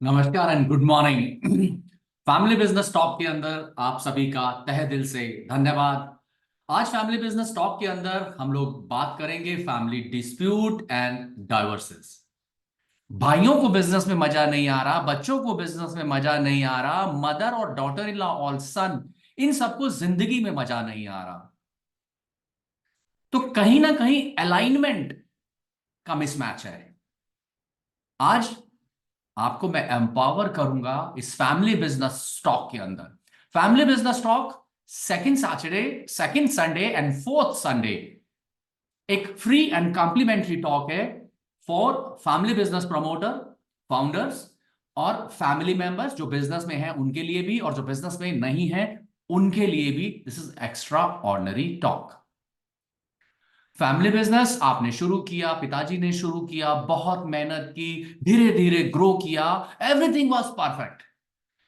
नमस्कार and good morning. Family business talk के अंदर आप सभी का तहे दिल से धन्यवाद। आज फैमिली बिजनेस टॉक के अंदर हम लोग बात करेंगे फैमिली डिस्प्यूट एंड डाइवर्सेस। भाइयों को बिजनेस में मजा नहीं आ रहा, बच्चों को बिजनेस में मजा नहीं आ रहा, मदर और डॉटर इन लॉ और सन, इन सबको जिंदगी में मजा नहीं आ रहा। तो कहीं ना कहीं अलाइनमेंट का मिसमैच है। आज आपको मैं एम्पावर करूंगा इस फैमिली बिजनेस स्टॉक के अंदर। Family business stock second Saturday, second Sunday and fourth Sunday एक फ्री एंड कॉम्प्लीमेंट्री टॉक है for family business promoter, founders और फैमिली मेंबर्स जो बिजनेस में हैं उनके लिए भी, और जो बिजनेस में नहीं है उनके लिए भी। This is extra ordinary talk. Family business आपने शुरू किया, पिताजी ने शुरू किया, बहुत मेहनत की, धीरे धीरे ग्रो किया, एवरीथिंग वाज परफेक्ट।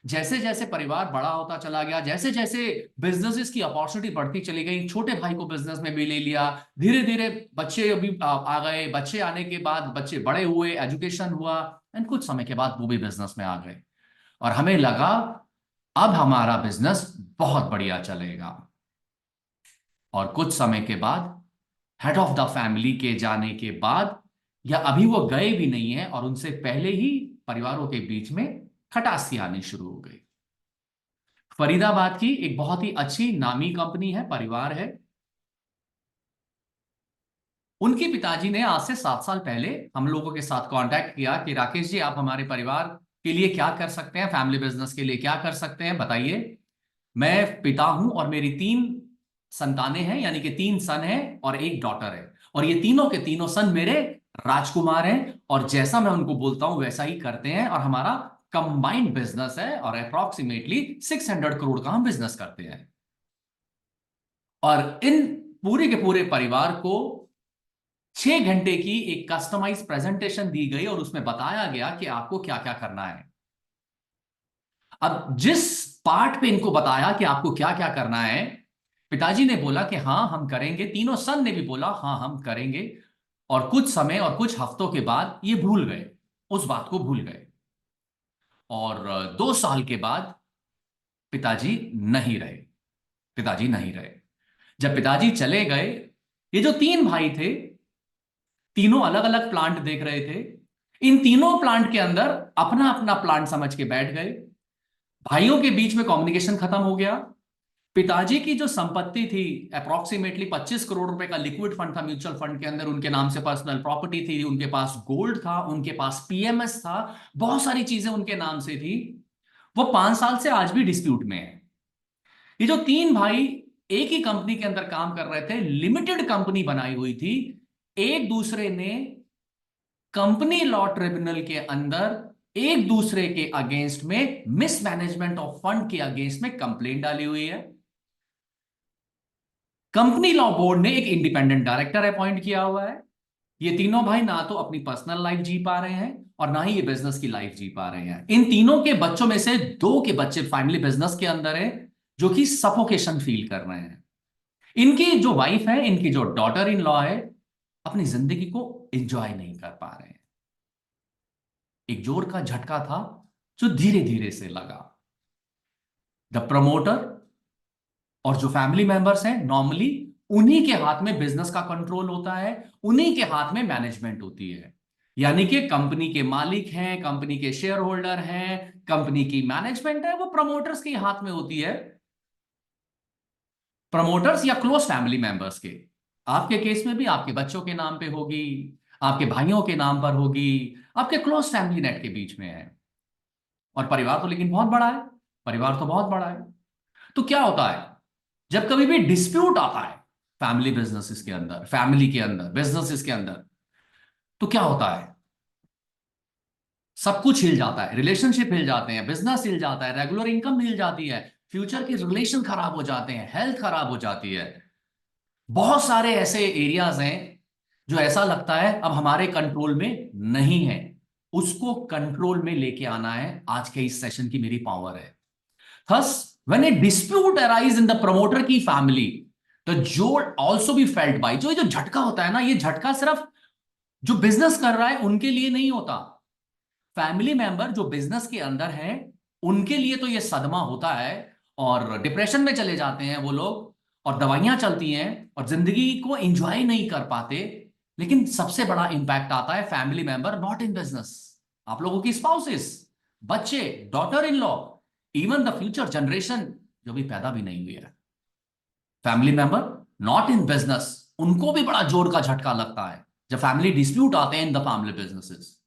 जैसे जैसे परिवार बड़ा होता चला गया, जैसे जैसे बिजनेसेस की अपॉर्चुनिटी बढ़ती चली गई, छोटे भाई को बिजनेस में भी ले लिया, धीरे धीरे बच्चे अभी आ गए, बच्चे आने के बाद बच्चे बड़े हुए, एजुकेशन हुआ, एंड कुछ समय के बाद वो भी बिजनेस में आ गए। और हमें लगा अब हमारा बिजनेस बहुत बढ़िया चलेगा। और कुछ समय के बाद हेड ऑफ द फैमिली के जाने के बाद, या अभी वो गए भी नहीं है और उनसे पहले ही परिवारों के बीच में खटासी आनी शुरू हो गई। फरीदाबाद की एक बहुत ही अच्छी नामी कंपनी है, परिवार है। उनके पिताजी ने आज से 7 साल पहले हम लोगों के साथ कांटेक्ट किया कि राकेश जी, आप हमारे परिवार के लिए क्या कर सकते हैं, फैमिली बिजनेस के लिए क्या कर सकते हैं, बताइए। मैं पिता हूं और मेरी 3 संतानें हैं, यानी कि 3 सन हैं और एक डॉटर है, और ये तीनों के तीनों सन मेरे राजकुमार हैं, और जैसा मैं उनको बोलता हूं वैसा ही करते हैं। और हमारा कंबाइंड बिजनेस है और अप्रोक्सीमेटली 600 करोड़ का हम बिजनेस करते हैं। और इन पूरे के पूरे परिवार को 6 घंटे की एक कस्टमाइज प्रेजेंटेशन दी गई और उसमें बताया गया कि आपको क्या क्या करना है। अब जिस पार्ट पे इनको बताया कि आपको क्या क्या करना है, पिताजी ने बोला कि हाँ हम करेंगे, तीनों सन ने भी बोला हाँ हम करेंगे। और कुछ समय और कुछ हफ्तों के बाद ये भूल गए, उस बात को भूल गए। और 2 साल के बाद पिताजी नहीं रहे। पिताजी नहीं रहे। जब पिताजी चले गए, ये जो 3 भाई थे, तीनों अलग अलग प्लांट देख रहे थे। इन तीनों प्लांट के अंदर अपना अपना प्लांट समझ के बैठ गए। भाइयों के बीच में कम्युनिकेशन खत्म हो गया। पिताजी की जो संपत्ति थी, अप्रोक्सीमेटली 25 करोड़ रुपए का लिक्विड फंड था म्यूचुअल फंड के अंदर, उनके नाम से पर्सनल प्रॉपर्टी थी, उनके पास गोल्ड था, उनके पास पीएमएस था, बहुत सारी चीजें उनके नाम से थी। वो 5 साल से आज भी डिस्प्यूट में है। ये जो 3 भाई एक ही कंपनी के अंदर काम कर रहे थे, लिमिटेड कंपनी बनाई हुई थी, एक दूसरे ने कंपनी लॉ ट्रिब्यूनल के अंदर एक दूसरे के अगेंस्ट में, मिसमैनेजमेंट ऑफ फंड के अगेंस्ट में कंप्लेंट डाली हुई है। कंपनी लॉ बोर्ड ने एक इंडिपेंडेंट डायरेक्टर अपॉइंट किया हुआ है। ये तीनों भाई ना तो अपनी पर्सनल लाइफ जी पा रहे हैं और ना ही ये बिजनेस की लाइफ जी पा रहे हैं। इन तीनों के बच्चों में से 2 के बच्चे फैमिली बिजनेस के अंदर है, जो कि सफोकेशन फील कर रहे हैं। इनकी जो वाइफ है, इनकी जो डॉटर इन लॉ है, अपनी जिंदगी को एंजॉय नहीं कर पा रहे हैं। एक जोर का झटका था जो धीरे धीरे से लगा। द प्रमोटर और जो फैमिली मेंबर्स हैं, नॉर्मली उन्हीं के हाथ में बिजनेस का कंट्रोल होता है, उन्हीं के हाथ में मैनेजमेंट होती है। यानी कि कंपनी के मालिक हैं, कंपनी के शेयर होल्डर हैं, कंपनी की मैनेजमेंट है, वो प्रमोटर्स के हाथ में होती है। प्रमोटर्स या क्लोज फैमिली मेंबर्स के। आपके केस में भी आपके बच्चों के नाम पे होगी, आपके भाइयों के नाम पर होगी, आपके क्लोज फैमिली नेट के बीच में है। और परिवार तो लेकिन बहुत बड़ा है। परिवार तो बहुत बड़ा है। तो क्या होता है जब कभी भी डिस्प्यूट आता है फैमिली बिजनेसेस के अंदर, फैमिली के अंदर, बिजनेसेस के अंदर, तो क्या होता है? सब कुछ हिल जाता है, रिलेशनशिप हिल जाते हैं, बिजनेस हिल जाता है, रेगुलर इनकम हिल जाती है, फ्यूचर के रिलेशन खराब हो जाते हैं, हेल्थ खराब हो जाती है। बहुत सारे ऐसे एरियाज हैं जो ऐसा लगता है अब हमारे कंट्रोल में नहीं है। उसको कंट्रोल में लेके आना है, आज के इस सेशन की मेरी पावर है। Thus, when a dispute arise in the promoter की family, the jolt also be felt by, जो ये जो झटका होता है ना, ये झटका सिर्फ जो बिजनेस कर रहा है उनके लिए नहीं होता। फैमिली मेंबर जो बिजनेस के अंदर हैं, उनके लिए तो ये सदमा होता है और डिप्रेशन में चले जाते हैं वो लोग, और दवाइयां चलती हैं और जिंदगी को एंजॉय नहीं कर पाते। लेकिन सबसे बड़ा इंपैक्ट आता है family member not in business, आप लोगों की स्पाउसेस, बच्चे, daughter in law, even the future generation जो भी पैदा भी नहीं हुई है। Family member not in business, उनको भी बड़ा जोर का झटका लगता है जब फैमिली डिस्प्यूट आते हैं इन द फैमिली बिजनेसेस।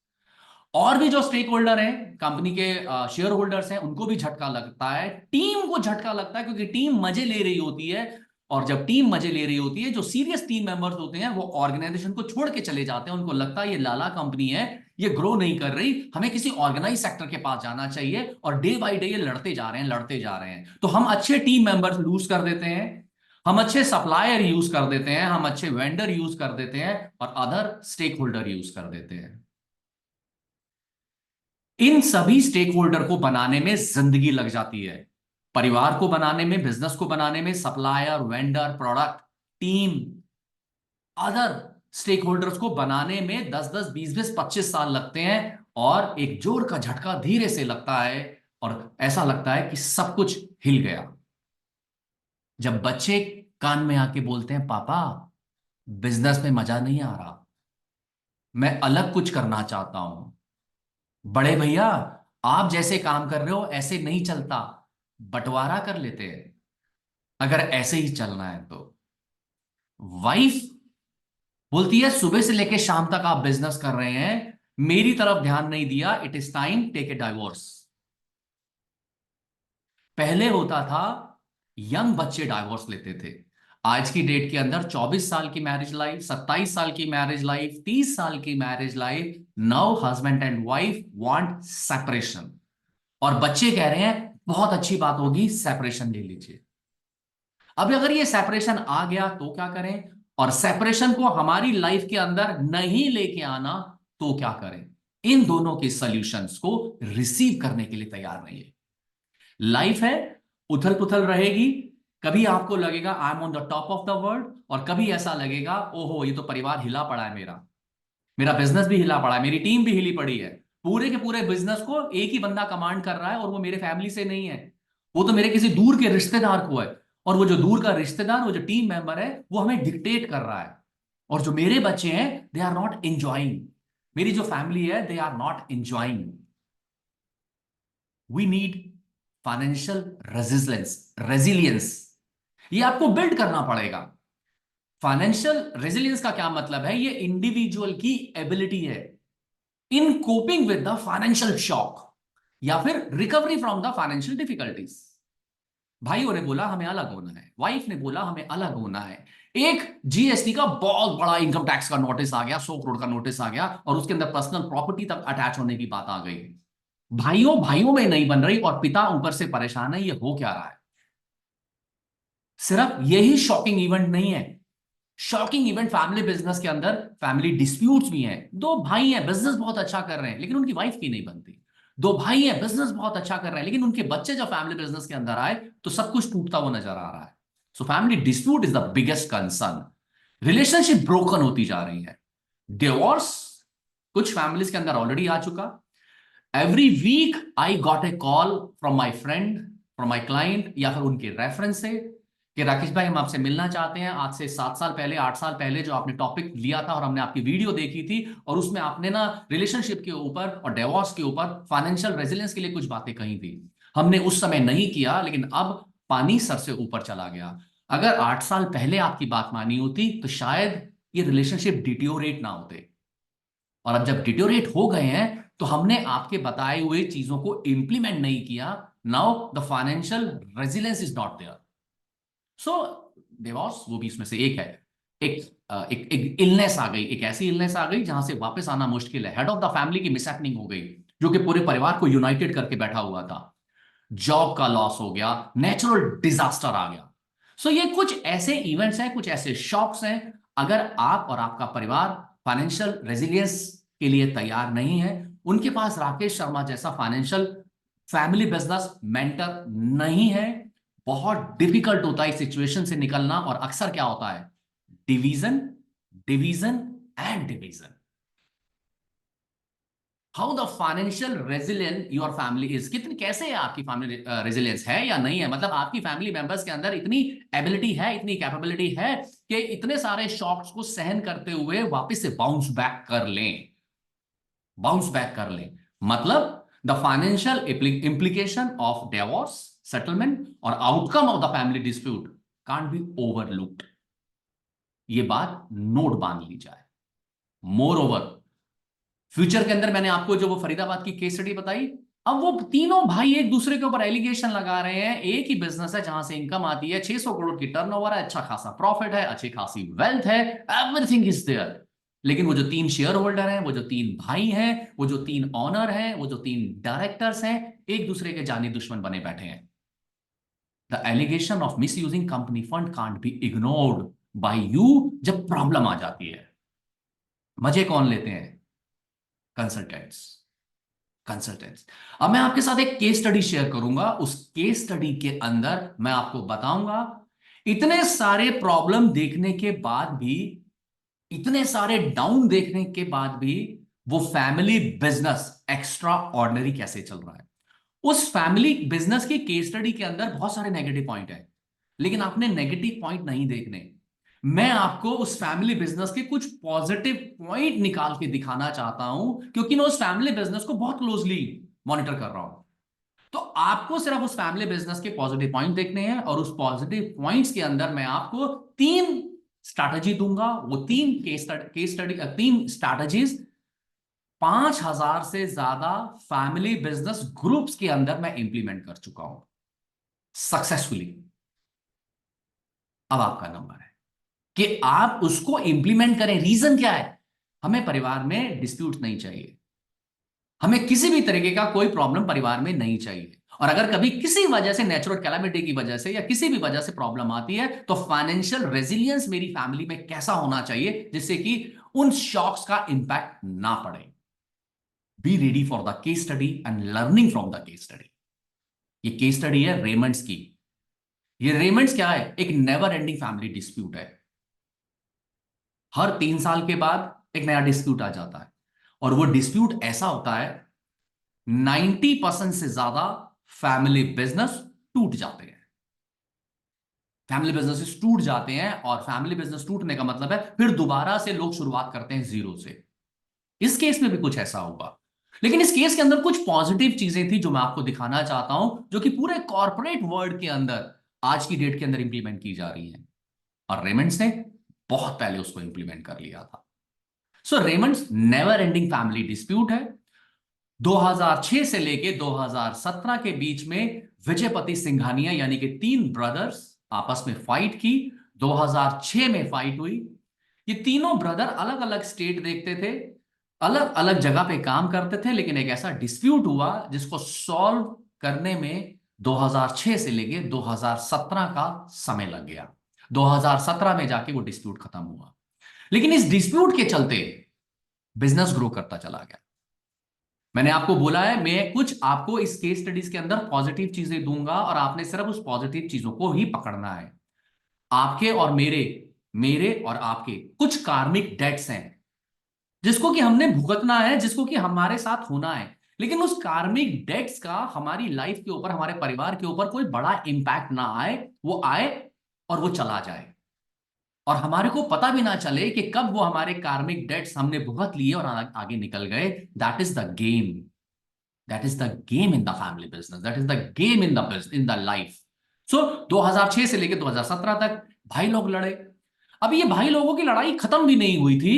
और भी जो स्टेक होल्डर हैं, कंपनी के शेयर होल्डर्स हैं, उनको भी झटका लगता है, टीम को झटका लगता है, क्योंकि टीम मजे ले रही होती है। और जब टीम मजे ले रही होती है, जो सीरियस टीम मेंबर्स होते हैं वो ऑर्गेनाइजेशन को छोड़ के चले जाते हैं। उनको लगता है ये लाला कंपनी है, ये ग्रो नहीं कर रही, हमें किसी ऑर्गेनाइज सेक्टर के पास जाना चाहिए। और डे बाय डे ये लड़ते जा रहे हैं, लड़ते जा रहे हैं। तो हम अच्छे टीम मेंबर्स लूज कर देते हैं, हम अच्छे सप्लायर यूज कर देते हैं, हम अच्छे वेंडर यूज कर देते हैं, और अदर स्टेक होल्डर यूज कर देते हैं। इन सभी स्टेक होल्डर को बनाने में जिंदगी लग जाती है। परिवार को बनाने में, बिजनेस को बनाने में, supplier, vendor, product, team, other stakeholders को बनाने में 10-10, 20-20, 25 साल लगते हैं। और एक जोर का झटका धीरे से लगता है और ऐसा लगता है कि सब कुछ हिल गया जब बच्चे कान में आके बोलते हैं, पापा बिजनेस में मजा नहीं आ रहा, मैं अलग कुछ करना चाहता हूं। बड़े भैया, आप जैसे काम कर रहे हो ऐसे नहीं चलता, बंटवारा कर लेते हैं अगर ऐसे ही चलना है तो। वाइफ बोलती है, सुबह से लेकर शाम तक आप बिजनेस कर रहे हैं, मेरी तरफ ध्यान नहीं दिया, it is time take a divorce. पहले होता था यंग बच्चे डाइवोर्स लेते थे। आज की डेट के अंदर 24 साल की मैरिज लाइफ, 27 साल की मैरिज लाइफ, 30 साल की marriage life, now husband and wife want separation. और बच्चे कह रहे हैं बहुत अच्छी बात होगी, सेपरेशन ले लीजिए। अब अगर ये सेपरेशन आ गया तो क्या करें, और सेपरेशन को हमारी लाइफ के अंदर नहीं लेके आना तो क्या करें। इन दोनों के सॉल्यूशंस को रिसीव करने के लिए तैयार नहीं है। लाइफ है, उथल पुथल रहेगी। कभी आपको लगेगा I am on the top of the world, और कभी ऐसा लगेगा ओहो ये तो परिवार हिला पड़ा है, मेरा मेरा बिजनेस भी हिला पड़ा है, मेरी टीम भी हिली पड़ी है। पूरे के पूरे बिजनेस को एक ही बंदा कमांड कर रहा है, और वो मेरे फैमिली से नहीं है, वो तो मेरे किसी दूर के रिश्तेदार को है। और वो जो दूर का रिश्तेदार, वो जो टीम मेंबर है, वो हमें डिक्टेट कर रहा है। और जो मेरे बच्चे हैं, दे आर नॉट एंजॉइंग, मेरी जो फैमिली है, they are not enjoying. We need financial resilience, ये आपको बिल्ड करना पड़ेगा। फाइनेंशियल रेजिलियंस का क्या मतलब है, ये इंडिविजुअल की एबिलिटी है in coping with the financial shock, या फिर recovery from the financial difficulties. भाइयों ने बोला हमें अलग होना है, वाइफ ने बोला हमें अलग होना है। एक जीएसटी का बहुत बड़ा इनकम टैक्स का नोटिस आ गया, 100 करोड़ का नोटिस आ गया, और उसके अंदर पर्सनल प्रॉपर्टी तक अटैच होने की बात आ गई। भाइयों भाइयों में नहीं बन रही, और पिता ऊपर से परेशान है, ये हो क्या रहा है। सिर्फ यही शॉकिंग इवेंट नहीं है, शॉकिंग इवेंट फैमिली बिजनेस के अंदर फैमिली डिस्प्यूट्स भी हैं। दो भाई हैं, बिजनेस बहुत अच्छा कर रहे हैं, लेकिन उनकी वाइफ की नहीं बनती। दो भाई हैं, बिजनेस बहुत अच्छा कर रहे हैं, लेकिन उनके बच्चे जब फैमिली बिजनेस के अंदर आए तो सब कुछ टूटता हुआ नजर आ रहा है। So family dispute is the biggest concern. Relationship broken होती जा रही है। डिवोर्स कुछ फैमिलीज के अंदर ऑलरेडी आ चुका। Every week I got a call from my friend, from my client, या फिर उनके रेफरेंस से, कि राकेश भाई हम आपसे मिलना चाहते हैं। आज से 7 साल पहले, 8 साल पहले जो आपने टॉपिक लिया था और हमने आपकी वीडियो देखी थी, और उसमें आपने ना रिलेशनशिप के ऊपर और डिवोर्स के ऊपर फाइनेंशियल रेजिलियंस के लिए कुछ बातें कही थी। हमने उस समय नहीं किया, लेकिन अब पानी सर से ऊपर चला गया। अगर 8 साल पहले आपकी बात मानी होती तो शायद ये रिलेशनशिप डिटियोरेट ना होते। और अब जब डिटोरेट हो गए हैं तो हमने आपके बताए हुए चीजों को इंप्लीमेंट नहीं किया। Now the financial resilience is not there. So divorce वो भी इसमें से एक है। एक इलनेस आ गई, एक ऐसी इलनेस आ गई जहां से वापस आना मुश्किल है। हेड ऑफ द फैमिली की मिसहैपनिंग हो गई, जो कि पूरे परिवार को यूनाइटेड करके बैठा हुआ था। जॉब का लॉस हो गया, नेचुरल डिजास्टर आ गया। सो ये कुछ ऐसे इवेंट्स हैं, कुछ ऐसे शॉक्स हैं। अगर आप और आपका परिवार फाइनेंशियल रेजिलियंस के लिए तैयार नहीं है, उनके पास राकेश शर्मा जैसा फाइनेंशियल फैमिली बिजनेस मेंटर नहीं है, बहुत डिफिकल्ट होता है इस सिचुएशन से निकलना। और अक्सर क्या होता है, division, division and division. How the financial resilient your family is, कितनी कैसे है आपकी फैमिली, रेजिलियंस है या नहीं है, मतलब आपकी फैमिली मेंबर्स के अंदर इतनी एबिलिटी है, इतनी कैपेबिलिटी है कि इतने सारे शॉक्स को सहन करते हुए वापस से बाउंस बैक कर लें, बाउंस बैक कर लें। मतलब the financial implication of divorce, settlement और outcome of the family dispute can't be overlooked. ये बात नोट बांध ली जाए। मोर ओवर, फ्यूचर के अंदर मैंने आपको जो वो फरीदाबाद की केस स्टडी बताई, अब वो तीनों भाई एक दूसरे के ऊपर एलिगेशन लगा रहे हैं। एक ही बिजनेस है जहां से इनकम आती है, 600 करोड़ की टर्नओवर है, अच्छा खासा प्रॉफिट है, अच्छी खासी वेल्थ है, एवरीथिंग इज देयर। लेकिन वो जो तीन शेयर होल्डर हैं, वो जो तीन भाई हैं, वो जो तीन ऑनर हैं, वो जो तीन डायरेक्टर्स हैं, एक दूसरे के जानी दुश्मन बने बैठे हैं। The allegation of misusing company fund can't be ignored by you. जब प्रॉब्लम आ जाती है, मजे कौन लेते हैं? Consultants, consultants. अब मैं आपके साथ एक केस स्टडी शेयर करूंगा। उस केस स्टडी के अंदर मैं आपको बताऊंगा, इतने सारे प्रॉब्लम देखने के बाद भी, इतने सारे डाउन देखने के बाद भी, वो फैमिली बिजनेस एक्स्ट्रा ऑर्डिनरी कैसे चल रहा है। उस फैमिली बिजनेस की केस स्टडी के अंदर बहुत सारे नेगेटिव पॉइंट है, लेकिन आपने नेगेटिव पॉइंट नहीं देखने। मैं आपको उस फैमिली बिजनेस के कुछ पॉजिटिव पॉइंट निकाल के दिखाना चाहता हूं, क्योंकि मैं उस फैमिली बिजनेस को बहुत क्लोजली मॉनिटर कर रहा हूं। तो आपको सिर्फ उस फैमिली बिजनेस के पॉजिटिव पॉइंट देखने हैं, और उस पॉजिटिव पॉइंट्स के अंदर मैं आपको तीन स्ट्रैटेजी दूंगा। वो तीन केस स्टडी, तीन स्ट्रैटेजीज 5,000 से ज्यादा फैमिली बिजनेस ग्रुप्स के अंदर मैं इंप्लीमेंट कर चुका हूं सक्सेसफुली। अब आपका नंबर है कि आप उसको इंप्लीमेंट करें। रीजन क्या है? हमें परिवार में डिस्प्यूट नहीं चाहिए, हमें किसी भी तरीके का कोई प्रॉब्लम परिवार में नहीं चाहिए। और अगर कभी किसी वजह से, नेचुरल कैलामिटी की वजह से या किसी भी वजह से प्रॉब्लम आती है, तो फाइनेंशियल रेजिलियंस मेरी फैमिली में कैसा होना चाहिए जिससे कि उन शॉक्स का इंपैक्ट ना पड़े। Be ready for the case study and learning from the case study. ये केस स्टडी है रेमंड्स की। ये रेमंड्स क्या है? एक नेवर एंडिंग फैमिली डिस्प्यूट है। हर 3 साल के बाद एक नया डिस्प्यूट आ जाता है, और वो डिस्प्यूट ऐसा होता है, 90% से ज्यादा फैमिली बिजनेस टूट जाते हैं। फैमिली बिजनेसेस टूट जाते हैं, और फैमिली बिजनेस टूटने का मतलब है फिर दोबारा से लोग शुरुआत करते हैं जीरो से। इस केस में भी कुछ ऐसा होगा, लेकिन इस केस के अंदर कुछ पॉजिटिव चीजें थी जो मैं आपको दिखाना चाहता हूं, जो कि पूरे कॉर्पोरेट वर्ल्ड के अंदर आज की डेट के अंदर इंप्लीमेंट की जा रही हैं, और रेमंड्स ने बहुत पहले उसको इंप्लीमेंट कर लिया था। So Raymond's never ending family dispute है। 2006 से लेके 2017 के बीच में विजयपति सिंघानिया यानी कि तीन ब्रदर्स आपस में फाइट की। 2006 में फाइट हुई। ये तीनों ब्रदर अलग अलग स्टेट देखते थे, अलग अलग जगह पे काम करते थे, लेकिन एक ऐसा डिस्प्यूट हुआ जिसको सॉल्व करने में 2006 से लेके 2017 का समय लग गया। 2017 में जाके वो डिस्प्यूट खत्म हुआ। लेकिन इस डिस्प्यूट के चलते बिजनेस ग्रो करता चला गया। मैंने आपको बोला है, मैं कुछ आपको इस केस स्टडीज के अंदर पॉजिटिव चीजें दूंगा, और आपने सिर्फ उस पॉजिटिव चीजों को ही पकड़ना है। आपके और मेरे, मेरे और आपके कुछ कार्मिक डेट्स हैं जिसको कि हमने भुगतना है, जिसको कि हमारे साथ होना है। लेकिन उस कार्मिक डेट्स का हमारी लाइफ के ऊपर, हमारे परिवार के ऊपर कोई बड़ा इंपैक्ट ना आए, वो आए और वो चला जाए, और हमारे को पता भी ना चले कि कब वो हमारे कार्मिक डेट्स हमने भुगत लिए और आगे निकल गए। That is the game, that is the game in the family business, that is the game in the in the life. So 2006 से लेकर 2017 तक भाई लोग लड़े। अब ये भाई लोगों की लड़ाई खत्म भी नहीं हुई थी।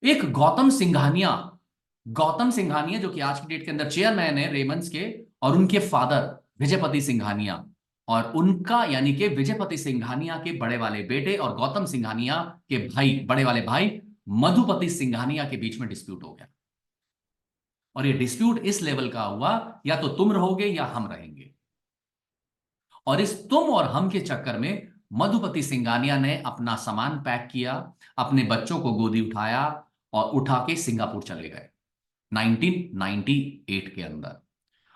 एक गौतम सिंघानिया, गौतम सिंघानिया जो कि आज की डेट के अंदर चेयरमैन है रेमंड्स के, और उनके फादर विजयपति सिंघानिया, और उनका यानी कि विजयपति सिंघानिया के बड़े वाले बेटे और गौतम सिंघानिया के भाई, बड़े वाले भाई मधुपति सिंघानिया के बीच में डिस्प्यूट हो गया। और ये डिस्प्यूट इस लेवल का हुआ, या तो तुम रहोगे या हम रहेंगे। और इस तुम और हम के चक्कर में मधुपति सिंघानिया ने अपना सामान पैक किया, अपने बच्चों को गोदी उठाया और उठा के सिंगापुर चले गए 1998 के अंदर,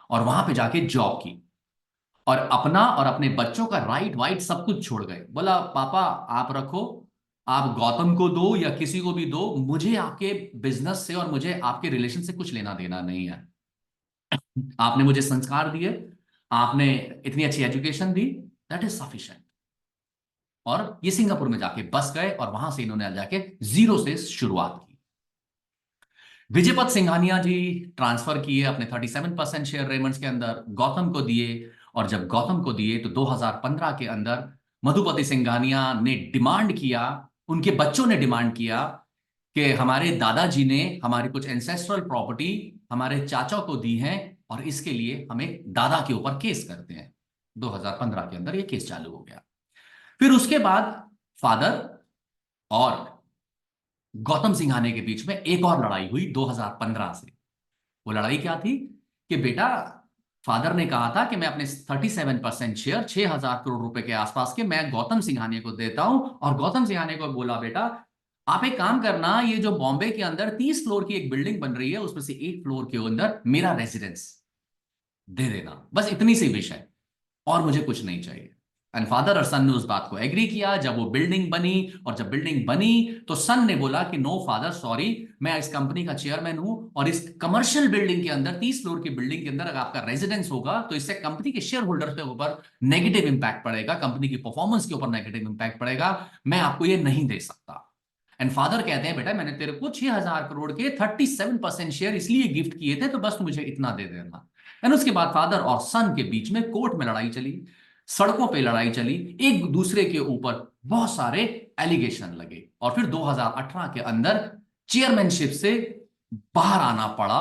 और वहां पे जाके जॉब की, और अपना और अपने बच्चों का राइट वाइट सब कुछ छोड़ गए। बोला पापा आप रखो, आप गौतम को दो या किसी को भी दो, मुझे आपके बिजनेस से और मुझे आपके रिलेशन से कुछ लेना देना नहीं है। आपने मुझे संस्कार दिए, आपने इतनी अच्छी education the, that is sufficient. और ये सिंगापुर में जाके बस गए और वहां से इन्होंने जाके जीरो से शुरुआत की। विजयपत सिंघानिया जी ट्रांसफर किए अपने 37% शेयर रेमंड्स के अंदर, गौतम को दिए। और जब गौतम को दिए तो 2015 के अंदर मधुपति सिंघानिया ने डिमांड किया, उनके बच्चों ने डिमांड किया कि हमारे दादाजी ने हमारी कुछ एंसेस्ट्रल प्रॉपर्टी हमारे चाचा को दी है और इसके लिए हमें दादा के ऊपर केस करते हैं। 2015 के अंदर ये केस चालू हो गया। फिर उसके बाद फादर और गौतम सिंघानिया के बीच में एक और लड़ाई हुई 2015 से। वो लड़ाई क्या थी कि बेटा, फादर ने कहा था कि मैं अपने 37% शेयर 6,000 करोड़ रुपए के आसपास के मैं गौतम सिंघानिया को देता हूं। और गौतम सिंघानिया को बोला, बेटा आप एक काम करना, ये जो बॉम्बे के अंदर 30 फ्लोर की एक बिल्डिंग बन रही है उसमें से एक फ्लोर के अंदर मेरा रेजिडेंस दे देना, बस इतनी सी विश है और मुझे कुछ नहीं चाहिए। एंड फादर और सन ने उस बात को एग्री किया। जब वो बिल्डिंग बनी, और जब बिल्डिंग बनी तो सन ने बोला कि नो फादर, सॉरी, मैं इस कंपनी का चेयरमैन हूं और इस कमर्शियल बिल्डिंग के अंदर 30 फ्लोर की बिल्डिंग के अंदर अगर आपका रेजिडेंस होगा तो इससे कंपनी के शेयर होल्डर के ऊपर नेगेटिव इंपैक्ट पड़ेगा, कंपनी की परफॉर्मेंस के ऊपर नेगेटिव इंपैक्ट पड़ेगा, मैं आपको ये नहीं दे सकता। एंड फादर कहते हैं, बेटा मैंने तेरे को 6,000 करोड़ के 37% शेयर इसलिए गिफ्ट किए थे, तो बस मुझे इतना दे देना। एंड उसके बाद फादर और सन के बीच में कोर्ट में लड़ाई चली, सड़कों पे लड़ाई चली, एक दूसरे के ऊपर बहुत सारे एलिगेशन लगे और फिर 2018 के अंदर चेयरमैनशिप से बाहर आना पड़ा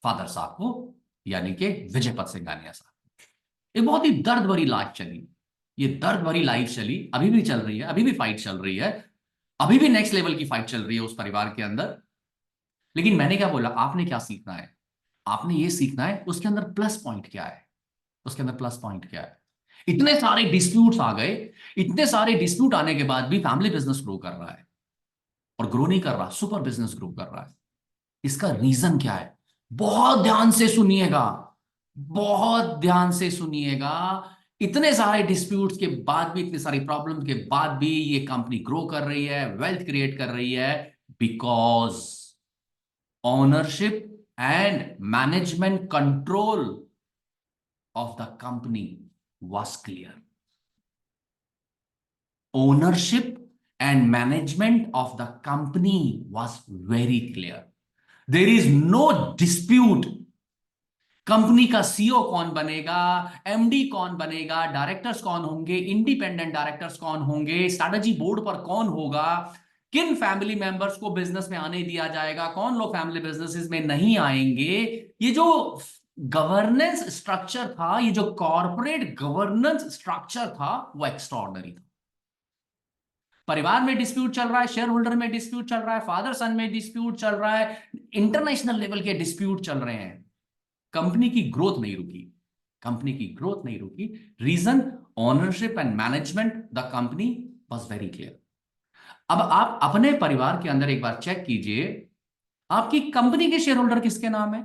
फादर साहब को, यानी कि विजयपत सिंघानिया साहब। एक बहुत ही दर्द भरी लाइफ चली, ये दर्द भरी लाइफ चली, अभी भी चल रही है, अभी भी फाइट चल रही है, अभी भी नेक्स्ट लेवल की फाइट चल रही है उस परिवार के अंदर। लेकिन मैंने क्या बोला, आपने क्या सीखना है? आपने ये सीखना है उसके अंदर प्लस पॉइंट क्या है, उसके अंदर प्लस पॉइंट क्या है। इतने सारे डिस्प्यूट्स आ गए, इतने सारे डिस्प्यूट आने के बाद भी फैमिली बिजनेस ग्रो कर रहा है, और ग्रो नहीं कर रहा, सुपर बिजनेस ग्रो कर रहा है। इसका रीजन क्या है? बहुत ध्यान से सुनिएगा, बहुत ध्यान से सुनिएगा। इतने सारे डिस्प्यूट्स के बाद भी, इतने सारी प्रॉब्लम के बाद भी ये कंपनी ग्रो कर रही है, वेल्थ क्रिएट कर रही है, because ownership and management control of the company was clear. Ownership and management of the company was very clear. There is no dispute. Company का सीईओ कौन बनेगा, एमडी कौन बनेगा, डायरेक्टर्स कौन होंगे, इंडिपेंडेंट डायरेक्टर्स कौन होंगे, स्ट्रैटेजी बोर्ड पर कौन होगा, किन फैमिली मेंबर्स को बिजनेस में आने दिया जाएगा, कौन लोग फैमिली बिजनेसेस में नहीं आएंगे, ये जो गवर्नेंस स्ट्रक्चर था, ये जो कॉर्पोरेट गवर्नेंस स्ट्रक्चर था, वो एक्स्ट्राऑर्डिनरी था। परिवार में डिस्प्यूट चल रहा है, शेयर होल्डर में डिस्प्यूट चल रहा है, फादर सन में डिस्प्यूट चल रहा है, इंटरनेशनल लेवल के डिस्प्यूट चल रहे हैं। कंपनी की ग्रोथ नहीं रुकी, कंपनी की ग्रोथ नहीं रुकी। Reason, ownership and management the company was very clear. अब आप अपने परिवार के अंदर एक बार चेक कीजिए, आपकी कंपनी के शेयर होल्डर किसके नाम है?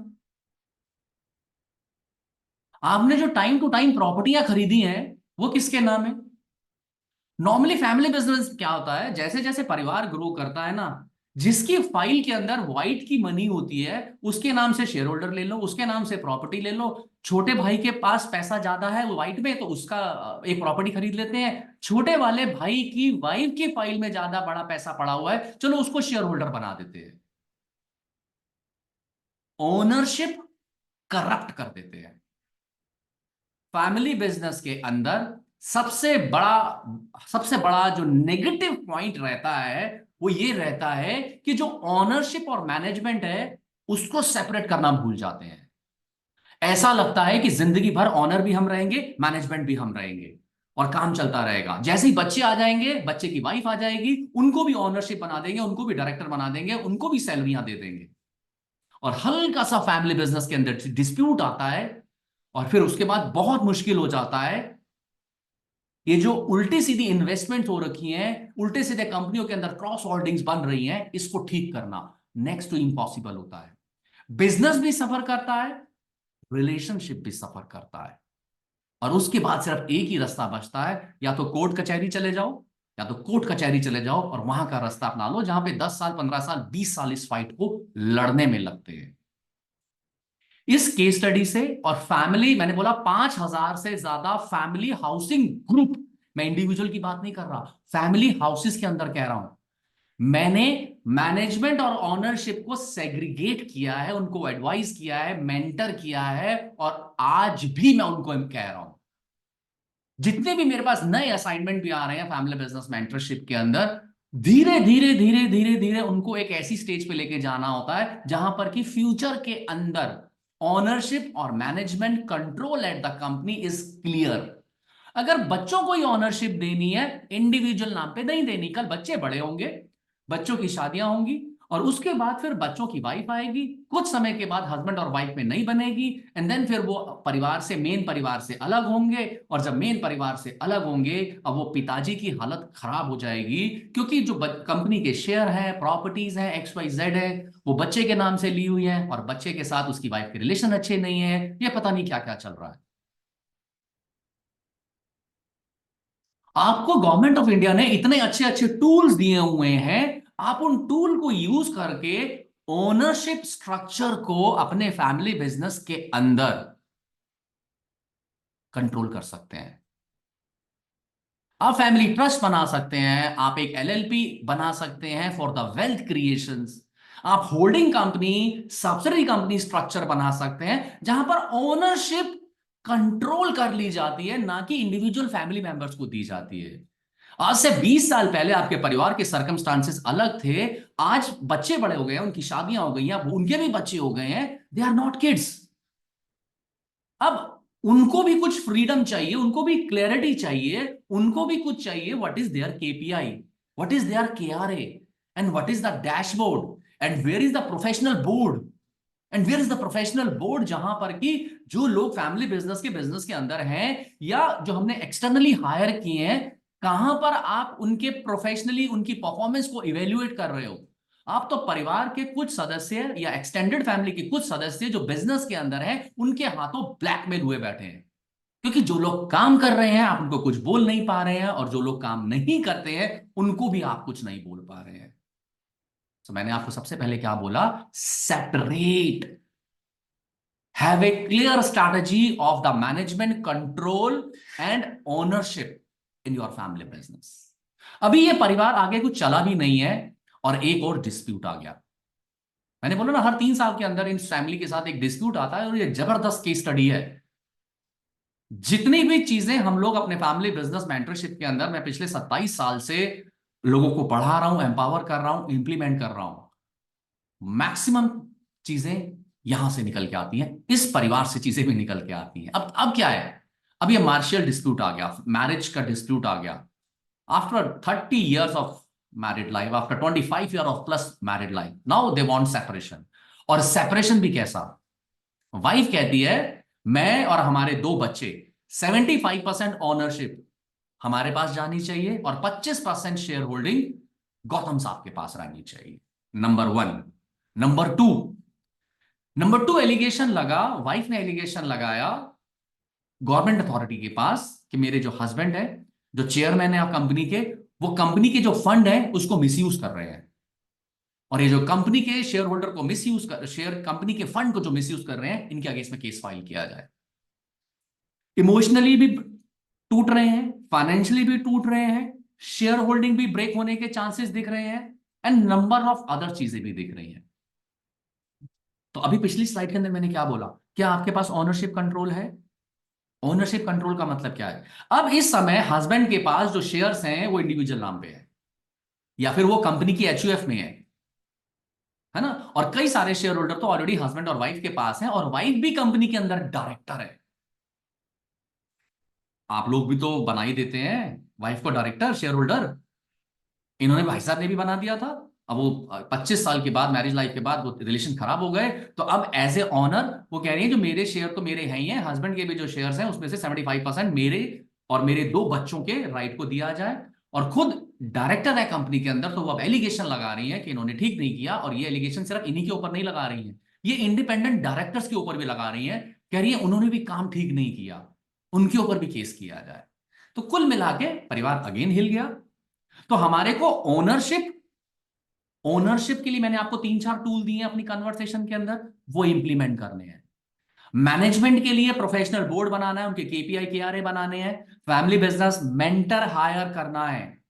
आपने जो टाइम टू टाइम प्रॉपर्टियां खरीदी हैं वो किसके नाम है? नॉर्मली फैमिली बिजनेस क्या होता है, जैसे जैसे परिवार ग्रो करता है ना, जिसकी फाइल के अंदर व्हाइट की मनी होती है उसके नाम से शेयर होल्डर ले लो, उसके नाम से प्रॉपर्टी ले लो। छोटे भाई के पास पैसा ज्यादा है वो व्हाइट में, तो उसका एक प्रॉपर्टी खरीद लेते हैं। छोटे वाले भाई की वाइफ की फाइल में ज्यादा बड़ा पैसा पड़ा हुआ है, चलो उसको शेयर होल्डर बना देते हैं। ओनरशिप करप्ट कर देते हैं। फैमिली बिजनेस के अंदर सबसे बड़ा जो नेगेटिव पॉइंट रहता है वो ये रहता है कि जो ओनरशिप और मैनेजमेंट है उसको सेपरेट करना भूल जाते हैं। ऐसा लगता है कि जिंदगी भर ओनर भी हम रहेंगे, मैनेजमेंट भी हम रहेंगे और काम चलता रहेगा। जैसे ही बच्चे आ जाएंगे, बच्चे की वाइफ आ जाएगी, उनको भी ओनरशिप बना देंगे, उनको भी डायरेक्टर बना देंगे, उनको भी सैलरियां दे देंगे। और हल्का सा फैमिली बिजनेस के अंदर डिस्प्यूट आता है और फिर उसके बाद बहुत मुश्किल हो जाता है। ये जो उल्टी सीधी इन्वेस्टमेंट हो रखी हैं, उल्टे सीधे कंपनियों के अंदर क्रॉस होल्डिंग्स बन रही हैं, इसको ठीक करना नेक्स्ट टू इम्पॉसिबल होता है। बिजनेस भी सफर करता है, रिलेशनशिप भी सफर करता है, और उसके बाद सिर्फ एक ही रास्ता बचता है, या तो कोर्ट कचहरी चले जाओ, या तो कोर्ट कचहरी चले जाओ और वहां का रास्ता अपना लो, जहां पे 10 साल, 15 साल, 20 साल इस फाइट को लड़ने में लगते हैं। इस केस स्टडी से और फैमिली, मैंने बोला 5,000 से ज्यादा फैमिली हाउसिंग ग्रुप, मैं इंडिविजुअल की बात नहीं कर रहा, फैमिली हाउसेस के अंदर कह रहा हूं, मैंने मैनेजमेंट और ओनरशिप को सेग्रीगेट किया है, उनको एडवाइस किया है, मेंटर किया है, और आज भी मैं उनको कह रहा हूं, जितने भी मेरे पास नए असाइनमेंट भी आ रहे हैं फैमिली बिजनेस मेंटरशिप के अंदर, धीरे धीरे धीरे धीरे धीरे उनको एक ऐसी स्टेज पे लेके जाना होता है जहां पर कि फ्यूचर के अंदर ओनरशिप और management control at the company is clear. अगर बच्चों को ही ओनरशिप देनी है, इंडिविजुअल नाम पे नहीं देनी, कल बच्चे बड़े होंगे, बच्चों की शादियां होंगी, और उसके बाद फिर बच्चों की वाइफ आएगी, कुछ समय के बाद हस्बैंड और वाइफ में नहीं बनेगी, एंड देन फिर वो परिवार से, मेन परिवार से अलग होंगे, और जब मेन परिवार से अलग होंगे, अब वो पिताजी की हालत खराब हो जाएगी, क्योंकि जो कंपनी के शेयर हैं, प्रॉपर्टीज हैं, XYZ है, वो बच्चे के नाम से ली हुई है, और बच्चे के साथ उसकी वाइफ के रिलेशन अच्छे नहीं है, ये पता नहीं क्या क्या चल रहा है। आपको गवर्नमेंट ऑफ इंडिया ने इतने अच्छे अच्छे टूल्स दिए हुए हैं, आप उन टूल को यूज करके ओनरशिप स्ट्रक्चर को अपने फैमिली बिजनेस के अंदर कंट्रोल कर सकते हैं। आप फैमिली ट्रस्ट बना सकते हैं, आप एक LLP बना सकते हैं फॉर द वेल्थ क्रिएशंस, आप holding company, subsidiary company structure बना सकते हैं जहां पर ओनरशिप कंट्रोल कर ली जाती है, ना कि इंडिविजुअल फैमिली मेंबर्स को दी जाती है। आज से 20 साल पहले आपके परिवार के सर्कमस्टांसेस अलग थे, आज बच्चे बड़े हो गए हैं, उनकी शादियां हो गई हैं, अब उनके भी बच्चे हो गए हैं, दे आर नॉट किड्स। अब उनको भी कुछ फ्रीडम चाहिए, उनको भी क्लैरिटी चाहिए, उनको भी कुछ चाहिए, what is their KPI, what is their KRA, and what is the dashboard, and where is the professional board, and where is the professional board, जहां पर कि जो लोग फैमिली बिजनेस के अंदर हैं, या जो हमने एक्सटर्नली हायर किए हैं, कहां पर आप उनके प्रोफेशनली उनकी परफॉर्मेंस को इवेल्युएट कर रहे हो। आप तो परिवार के कुछ सदस्य या एक्सटेंडेड फैमिली के कुछ सदस्य जो बिजनेस के अंदर हैं, उनके हाथों ब्लैकमेल हुए बैठे हैं, क्योंकि जो लोग काम कर रहे हैं आप उनको कुछ बोल नहीं पा रहे हैं, और जो लोग काम नहीं करते हैं उनको भी आप कुछ नहीं बोल पा रहे हैं। तो मैंने आपको सबसे पहले क्या बोला, separate, have a clear strategy of the management control and ownership in your family business। अभी ये परिवार आगे कुछ चला भी नहीं है, और एक और डिस्प्यूट आ गया। मैंने बोला ना, हर 3 साल के अंदर इन फैमिली के साथ एक डिस्प्यूट आता है, और ये जबरदस्त केस स्टडी है। जितनी भी चीजें हम लोग अपने फैमिली बिजनेस मेंटरशिप के अंदर, मैं पिछले 27 साल से लोगों को पढ़ा रहा हूं, एम्पावर कर रहा हूं, इंप्लीमेंट कर रहा हूं, मैक्सिमम चीजें यहां से निकल के आती हैं, इस परिवार से चीजें भी निकल के आती हैं। अब क्या है, अब ये मार्शियल डिस्प्यूट आ गया, मैरिज का डिस्प्यूट आ गया, after 30 years of married life, after 25 years of plus married life, now they want separation. और सेपरेशन भी कैसा, वाइफ कहती है मैं और हमारे 2 बच्चे 75% ओनरशिप हमारे पास जानी चाहिए, और 25% शेयर होल्डिंग गौतम साहब के पास रहनी चाहिए। नंबर 1। नंबर 2, नंबर 2 एलिगेशन लगा, वाइफ ने एलिगेशन लगाया गवर्नमेंट अथॉरिटी के पास कि मेरे जो हस्बैंड है, जो चेयरमैन है कंपनी के, वो कंपनी के जो फंड है उसको मिसयूज कर रहे हैं, और ये जो कंपनी के शेयर होल्डर को मिसयूज कर, शेयर कंपनी के फंड को जो मिसयूज कर रहे हैं, इनके अगेंस्ट में केस फाइल किया जाए। इमोशनली भी टूट रहे हैं, फाइनेंशियली भी टूट रहे हैं, शेयर होल्डिंग भी ब्रेक होने के चांसेस दिख रहे हैं, एंड नंबर ऑफ अदर चीजें भी दिख रही हैं। तो अभी पिछली स्लाइड के अंदर मैंने क्या बोला, क्या आपके पास ओनरशिप कंट्रोल है? ओनरशिप कंट्रोल का मतलब क्या है, अब इस समय हस्बैंड के पास जो शेयर्स हैं वो इंडिविजुअल नाम पे है, या फिर वो कंपनी की HUF में है ना, और कई सारे शेयर होल्डर तो ऑलरेडी हस्बैंड और वाइफ के पास हैं, और वाइफ भी कंपनी के अंदर डायरेक्टर है। आप लोग भी तो बना ही देते हैं वाइफ को डायरेक्टर, शेयर होल्डर, इन्होंने, भाई साहब ने भी बना दिया था। अब वो 25 साल के बाद, मैरिज लाइफ के बाद, वो रिलेशन खराब हो गए, तो अब एज ए ऑनर वो कह रही है जो मेरे शेयर तो मेरे हैं ही हैं, हस्बैंड के भी जो शेयर्स हैं उसमें से 75% मेरे और मेरे 2 बच्चों के राइट को दिया जाए, और खुद डायरेक्टर है कंपनी के अंदर, तो वो अब एलिगेशन लगा रही है कि इन्होंने ठीक नहीं किया, और ये एलिगेशन सिर्फ इन्हीं के ऊपर नहीं लगा रही है, ये इंडिपेंडेंट डायरेक्टर्स के ऊपर भी लगा रही है, कह रही है उन्होंने भी काम ठीक नहीं किया, उनके ऊपर भी केस किया जाए। तो कुल मिला के परिवार अगेन हिल गया। तो हमारे को ओनरशिप के लिए मैंने आपको 3-4 टूल दिए हैं अपनी कन्वर्सेशन के अंदर, वो इंप्लीमेंट करने हैं। मैनेजमेंट के लिए प्रोफेशनल बोर्ड बनाना है, उनके केपीआई केआरए बनाने हैं। फैमिली बिजनेस मेंटर हायर करना है।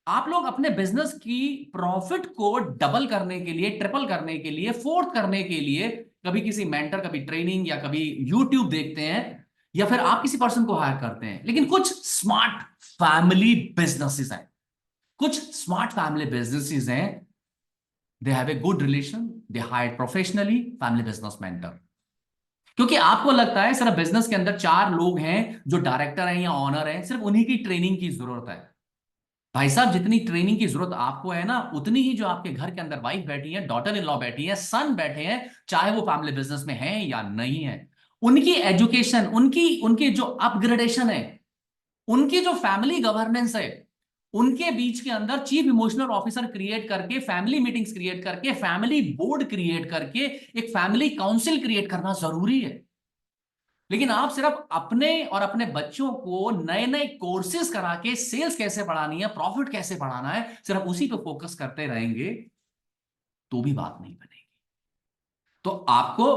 आप लोग अपने बिजनेस की प्रॉफिट को डबल करने के लिए, ट्रिपल करने के लिए, फोर्थ करने के लिए कभी किसी मेंटर, कभी ट्रेनिंग, या कभी यूट्यूब देखते हैं, या फिर आप किसी पर्सन को हायर करते हैं। लेकिन कुछ स्मार्ट फैमिली बिजनेसेस हैं, कुछ स्मार्ट फैमिली बिजनेसेस हैं, they have a good relation, they hire professionally family business mentor. क्योंकि आपको लगता है सिर्फ बिजनेस के अंदर 4 लोग हैं जो डायरेक्टर हैं या ऑनर हैं, सिर्फ उन्हीं की ट्रेनिंग की जरूरत है। भाई साहब, जितनी ट्रेनिंग की जरूरत आपको है ना, उतनी ही जो आपके घर के अंदर वाइफ बैठी है, डॉटर इन लॉ बैठी है, सन बैठे हैं, चाहे वो फैमिली बिजनेस में है या नहीं है, उनकी एजुकेशन, उनकी उनकी जो अपग्रेडेशन है, उनकी जो फैमिली गवर्नेंस है, उनके बीच के अंदर चीफ इमोशनल ऑफिसर क्रिएट करके, फैमिली मीटिंग्स क्रिएट करके, फैमिली बोर्ड क्रिएट करके, एक फैमिली काउंसिल क्रिएट करना जरूरी है। लेकिन आप सिर्फ अपने और अपने बच्चों को नए नए कोर्सेज करा के सेल्स कैसे बढ़ानी है, प्रॉफिट कैसे बढ़ाना है, सिर्फ उसी पे फोकस करते रहेंगे तो भी बात नहीं बनेगी। तो आपको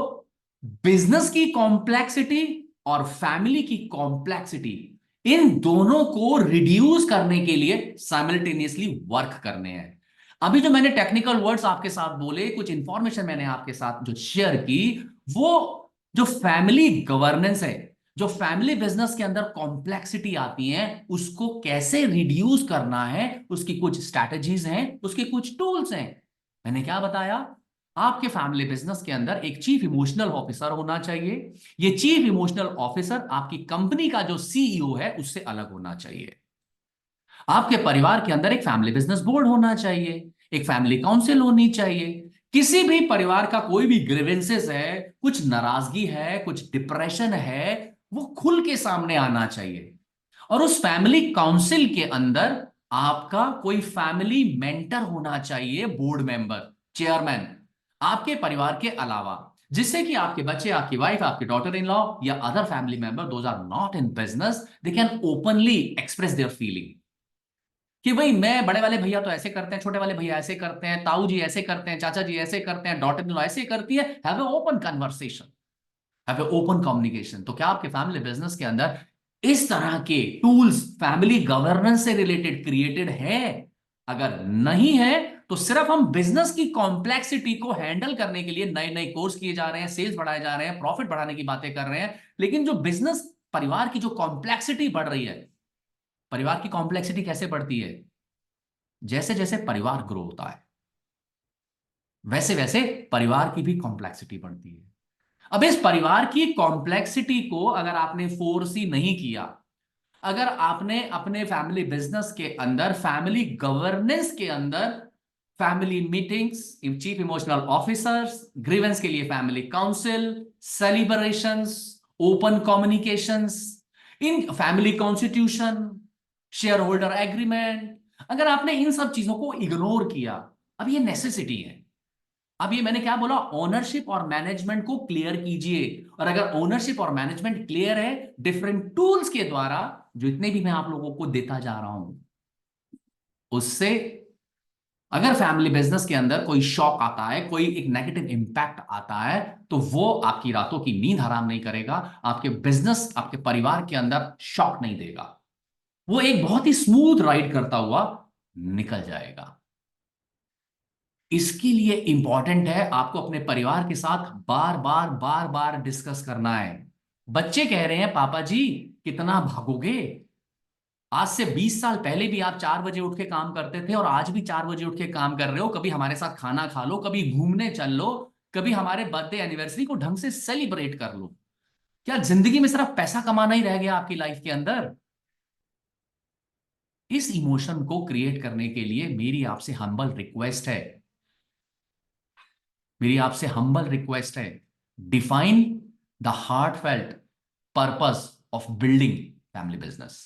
बिजनेस की कॉम्प्लेक्सिटी और फैमिली की कॉम्प्लेक्सिटी, इन दोनों को रिड्यूस करने के लिए साइमल्टेनियसली वर्क करने हैं। अभी जो मैंने टेक्निकल वर्ड्स आपके साथ बोले, कुछ इंफॉर्मेशन मैंने आपके साथ जो शेयर की, वो जो फैमिली गवर्नेंस है, जो फैमिली बिजनेस के अंदर कॉम्प्लेक्सिटी आती है, उसको कैसे रिड्यूस करना है, उसकी कुछ स्ट्रैटेजीज हैं, उसके कुछ टूल्स हैं। मैंने क्या बताया? आपके फैमिली बिजनेस के अंदर एक चीफ इमोशनल ऑफिसर होना चाहिए। ये चीफ इमोशनल ऑफिसर आपकी कंपनी का जो सीईओ है उससे अलग होना चाहिए। आपके परिवार के अंदर एक फैमिली बिजनेस बोर्ड होना चाहिए, एक फैमिली काउंसिल होनी चाहिए। किसी भी परिवार का कोई भी ग्रीवेंसेस है, कुछ नाराजगी है, कुछ डिप्रेशन है, वो खुल के सामने आना चाहिए। और उस फैमिली काउंसिल के अंदर आपका कोई फैमिली मेंटर होना चाहिए, बोर्ड मेंबर, चेयरमैन, आपके परिवार के अलावा, जिससे कि आपके बच्चे, आपकी वाइफ, आपकी डॉटर इन लॉ या other family member, those are not in business, they can openly express their feeling कि भाई मैं, बड़े वाले भैया तो ऐसे करते हैं, छोटे वाले भैया ऐसे करते हैं, ताऊ जी ऐसे करते हैं, चाचा जी ऐसे करते हैं, डॉटर इन लॉ ऐसे करती है। Have a open conversation, have a open communication. तो क्या आपके फैमिली बिजनेस के अंदर इस तरह के टूल्स फैमिली गवर्नेंस से रिलेटेड क्रिएटेड है? अगर नहीं है तो सिर्फ हम बिजनेस की कॉम्प्लेक्सिटी को हैंडल करने के लिए नए नए कोर्स किए जा रहे हैं, सेल्स बढ़ाए जा रहे हैं, प्रॉफिट बढ़ाने की बातें कर रहे हैं। लेकिन जो बिजनेस, परिवार की जो कॉम्प्लेक्सिटी बढ़ रही है, परिवार की कॉम्प्लेक्सिटी कैसे बढ़ती है? जैसे जैसे परिवार ग्रो होता है, वैसे वैसे परिवार की भी कॉम्प्लेक्सिटी बढ़ती है। अब इस परिवार की कॉम्प्लेक्सिटी को अगर आपने फोर्स ही नहीं किया, अगर आपने अपने फैमिली बिजनेस के अंदर, फैमिली गवर्नेंस के अंदर, family meetings, chief emotional officers, grievance के लिए family council, celebrations, open communications, in family constitution, share holder agreement, अगर आपने इन सब चीजों को इग्नोर किया, अब ये नेसेसिटी है। अब ये मैंने क्या बोला? ओनरशिप और मैनेजमेंट को क्लियर कीजिए। और अगर ओनरशिप और मैनेजमेंट क्लियर है, डिफरेंट टूल्स के द्वारा, जो इतने भी मैं आप लोगों को देता जा रहा हूं, उससे अगर फैमिली बिजनेस के अंदर कोई शॉक आता है, कोई एक नेगेटिव इंपैक्ट आता है, तो वो आपकी रातों की नींद हराम नहीं करेगा, आपके बिजनेस, आपके परिवार के अंदर शॉक नहीं देगा, वो एक बहुत ही स्मूथ राइड करता हुआ निकल जाएगा। इसके लिए इंपॉर्टेंट है आपको अपने परिवार के साथ बार बार बार बार डिस्कस करना है। बच्चे कह रहे हैं, पापा जी कितना भागोगे? आज से 20 साल पहले भी आप 4 बजे उठ के काम करते थे और आज भी 4 बजे उठ के काम कर रहे हो। कभी हमारे साथ खाना खा लो, कभी घूमने चल लो, कभी हमारे बर्थडे एनिवर्सरी को ढंग से सेलिब्रेट कर लो। क्या जिंदगी में सिर्फ पैसा कमाना ही रह गया आपकी लाइफ के अंदर? इस इमोशन को क्रिएट करने के लिए मेरी आपसे हम्बल रिक्वेस्ट है, मेरी आपसे हम्बल रिक्वेस्ट है, define the heartfelt purpose of building family business.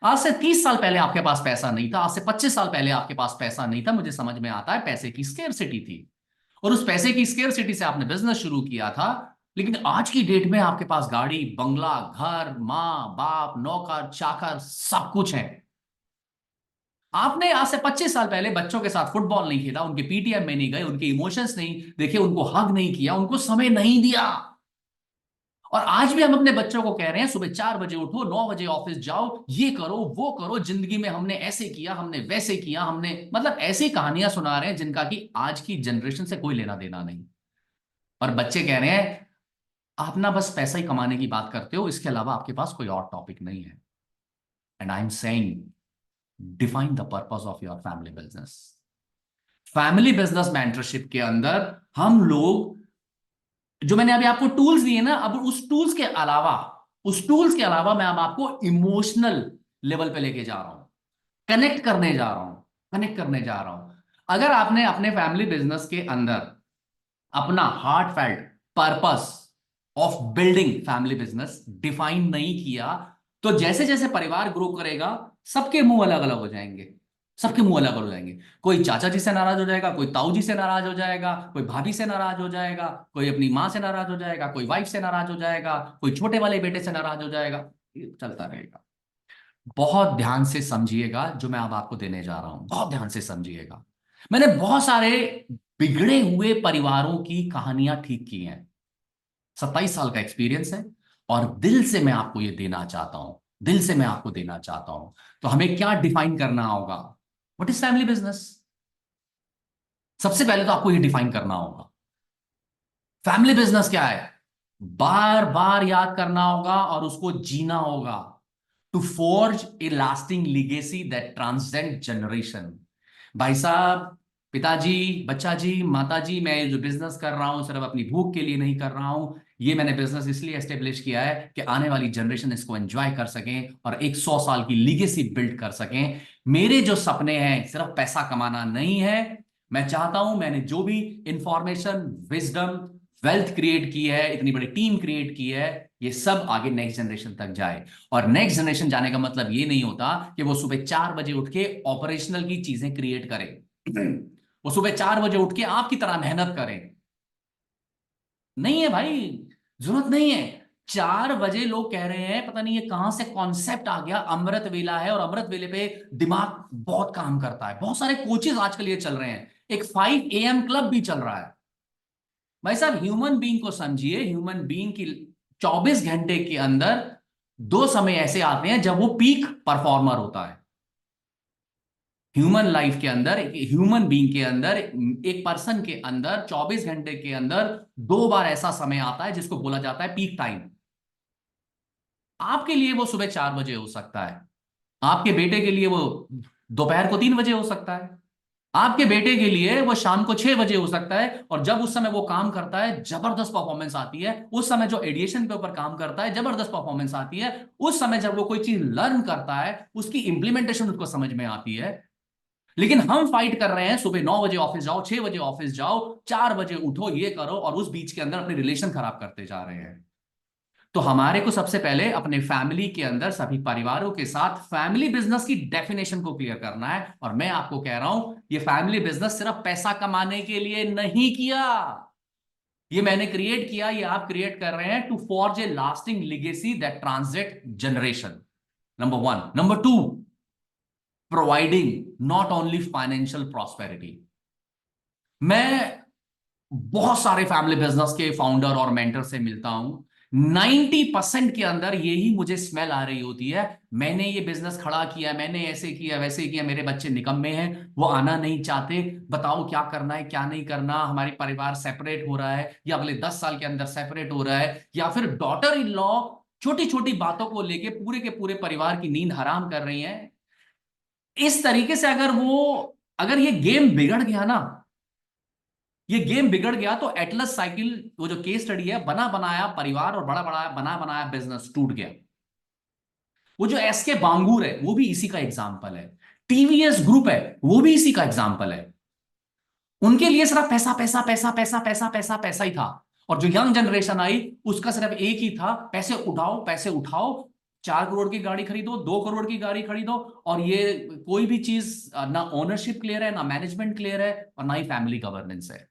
आज से 30 साल पहले आपके पास पैसा नहीं था, आज से 25 साल पहले आपके पास पैसा नहीं था, मुझे समझ में आता है, पैसे की स्केर्सिटी थी, और उस पैसे की स्केर्सिटी से आपने बिजनेस शुरू किया था। लेकिन आज की डेट में आपके पास गाड़ी, बंगला, घर, मां बाप, नौकर चाकर सब कुछ है। आपने आज से 25 साल पहले बच्चों के साथ फुटबॉल नहीं खेला, उनके पीटीएम में नहीं गए, उनके इमोशंस नहीं देखे, उनको हग नहीं किया, उनको समय नहीं दिया। और आज भी हम अपने बच्चों को कह रहे हैं सुबह 4 बजे उठो, 9 बजे ऑफिस जाओ, ये करो वो करो, जिंदगी में हमने ऐसे किया, हमने वैसे किया, हमने मतलब ऐसी कहानियां सुना रहे हैं जिनका कि आज की जनरेशन से कोई लेना देना नहीं। और बच्चे कह रहे हैं आप ना बस पैसा ही कमाने की बात करते हो, इसके अलावा आपके पास कोई और टॉपिक नहीं है। And I am saying define the purpose of your family business. Family business mentorship के अंदर हम लोग जो मैंने अभी आपको टूल्स दिए ना, अब उस टूल्स के अलावा मैं अब आपको इमोशनल लेवल पे लेके जा रहा हूं, कनेक्ट करने जा रहा हूं। अगर आपने अपने फैमिली बिजनेस के अंदर अपना heart felt purpose of building family business define नहीं किया, तो जैसे जैसे परिवार ग्रो करेगा सबके मुंह अलग अलग हो जाएंगे, सबके मुंह अलग अलग हो जाएंगे। कोई चाचा जी से नाराज हो जाएगा, कोई ताऊ जी से नाराज हो जाएगा, कोई भाभी से नाराज हो जाएगा, कोई अपनी माँ से नाराज हो जाएगा, कोई वाइफ से नाराज हो जाएगा, कोई छोटे वाले बेटे से नाराज हो जाएगा। ये चलता रहेगा। बहुत ध्यान से समझिएगा जो मैं अब आपको देने जा रहा हूं, बहुत ध्यान से समझिएगा। मैंने बहुत सारे बिगड़े हुए परिवारों की कहानियां ठीक की हैं, 27 साल का एक्सपीरियंस है, और दिल से मैं आपको ये देना चाहता हूं, दिल से मैं आपको देना चाहता हूं। तो हमें क्या डिफाइन करना होगा? What is family business? सबसे पहले तो आपको ये डिफाइन करना होगा फैमिली बिजनेस क्या है। बार बार याद करना होगा और उसको जीना होगा। To forge a lasting legacy that transcend generation. भाई साहब, पिताजी, बच्चा जी, माता जी, मैं ये जो बिजनेस कर रहा हूं सिर्फ अपनी भूख के लिए नहीं कर रहा हूं। ये मैंने बिजनेस इसलिए एस्टेब्लिश किया है कि आने वाली जनरेशन इसको एंजॉय कर सकें और एक 100 साल की लीगेसी बिल्ड कर सकें। मेरे जो सपने हैं सिर्फ पैसा कमाना नहीं है। मैं चाहता हूं मैंने जो भी इंफॉर्मेशन, विजडम, वेल्थ क्रिएट की है, इतनी बड़ी टीम क्रिएट की है, ये सब आगे नेक्स्ट जनरेशन तक जाए। और नेक्स्ट जनरेशन जाने का मतलब ये नहीं होता कि वो सुबह 4 बजे उठ के ऑपरेशनल की चीजें क्रिएट करें। वो सुबह 4 बजे उठ के आपकी तरह मेहनत करें। नहीं है भाई, जरूरत नहीं है। 4 बजे लोग कह रहे हैं, पता नहीं ये कहां से कॉन्सेप्ट आ गया, अमृत वेला है और अमृत वेले पे दिमाग बहुत काम करता है। बहुत सारे कोचेस आजकल ये चल रहे हैं, एक 5 AM क्लब भी चल रहा है। भाई साहब, ह्यूमन बीइंग को समझिए। ह्यूमन बीइंग की 24 घंटे के अंदर 2 समय ऐसे आते हैं जब वो पीक परफॉर्मर होता है। ह्यूमन लाइफ के अंदर, ह्यूमन बीइंग के अंदर, एक पर्सन के अंदर 24 घंटे के अंदर 2 बार ऐसा समय आता है जिसको बोला जाता है पीक टाइम। आपके लिए वो सुबह 4 बजे हो सकता है, आपके बेटे के लिए वो दोपहर को 3 बजे हो सकता है, आपके बेटे के लिए वो शाम को 6 बजे हो सकता है। और जब उस समय वो काम करता है जबरदस्त परफॉर्मेंस आती है। उस समय जो एडिएशन के ऊपर काम करता है जबरदस्त परफॉर्मेंस आती है। उस समय जब वो कोई चीज लर्न करता है उसकी इंप्लीमेंटेशन उसको समझ में आती है। लेकिन हम फाइट कर रहे हैं सुबह 9 बजे ऑफिस जाओ, 6 बजे ऑफिस जाओ, 4 बजे उठो, ये करो, और उस बीच के अंदर अपने रिलेशन खराब करते जा रहे हैं। तो हमारे को सबसे पहले अपने फैमिली के अंदर सभी परिवारों के साथ फैमिली बिजनेस की डेफिनेशन को क्लियर करना है। और मैं आपको कह रहा हूं ये फैमिली बिजनेस सिर्फ पैसा कमाने के लिए नहीं किया, ये मैंने क्रिएट किया, ये आप क्रिएट कर रहे हैं to forge a lasting legacy that transcend generation. Number 1। Number 2, providing not only financial prosperity. मैं बहुत सारे फैमिली बिजनेस के फाउंडर और मेंटर से मिलता हूं। 90% के अंदर यही मुझे स्मेल आ रही होती है, मैंने ये बिजनेस खड़ा किया, मैंने ऐसे किया वैसे किया, मेरे बच्चे निकम्मे हैं, वो आना नहीं चाहते, बताओ क्या करना है क्या नहीं करना, हमारी परिवार सेपरेट हो रहा है या अगले 10 साल के अंदर सेपरेट हो रहा है, या फिर डॉटर इन लॉ छोटी छोटी बातों को लेके पूरे के पूरे परिवार की नींद हराम कर रही है। इस तरीके से अगर ये गेम बिगड़ गया ना, ये गेम बिगड़ गया तो एटलस साइकिल, वो जो केस स्टडी है, बना बनाया परिवार और बड़ा बड़ा बना बनाया बिजनेस टूट गया। वो जो एसके बांगूर है वो भी इसी का एग्जाम्पल है, टीवीएस ग्रुप है वो भी इसी का एग्जाम्पल है। उनके लिए सिर्फ पैसा पैसा पैसा पैसा पैसा पैसा पैसा ही था। और जो यंग जनरेशन आई उसका सिर्फ एक ही था, पैसे उठाओ पैसे उठाओ, 4 करोड़ की गाड़ी खरीदो, 2 करोड़ की गाड़ी खरीदो, और ये कोई भी चीज ना ओनरशिप क्लियर है, ना मैनेजमेंट क्लियर है, और ना ही फैमिली गवर्नेंस है,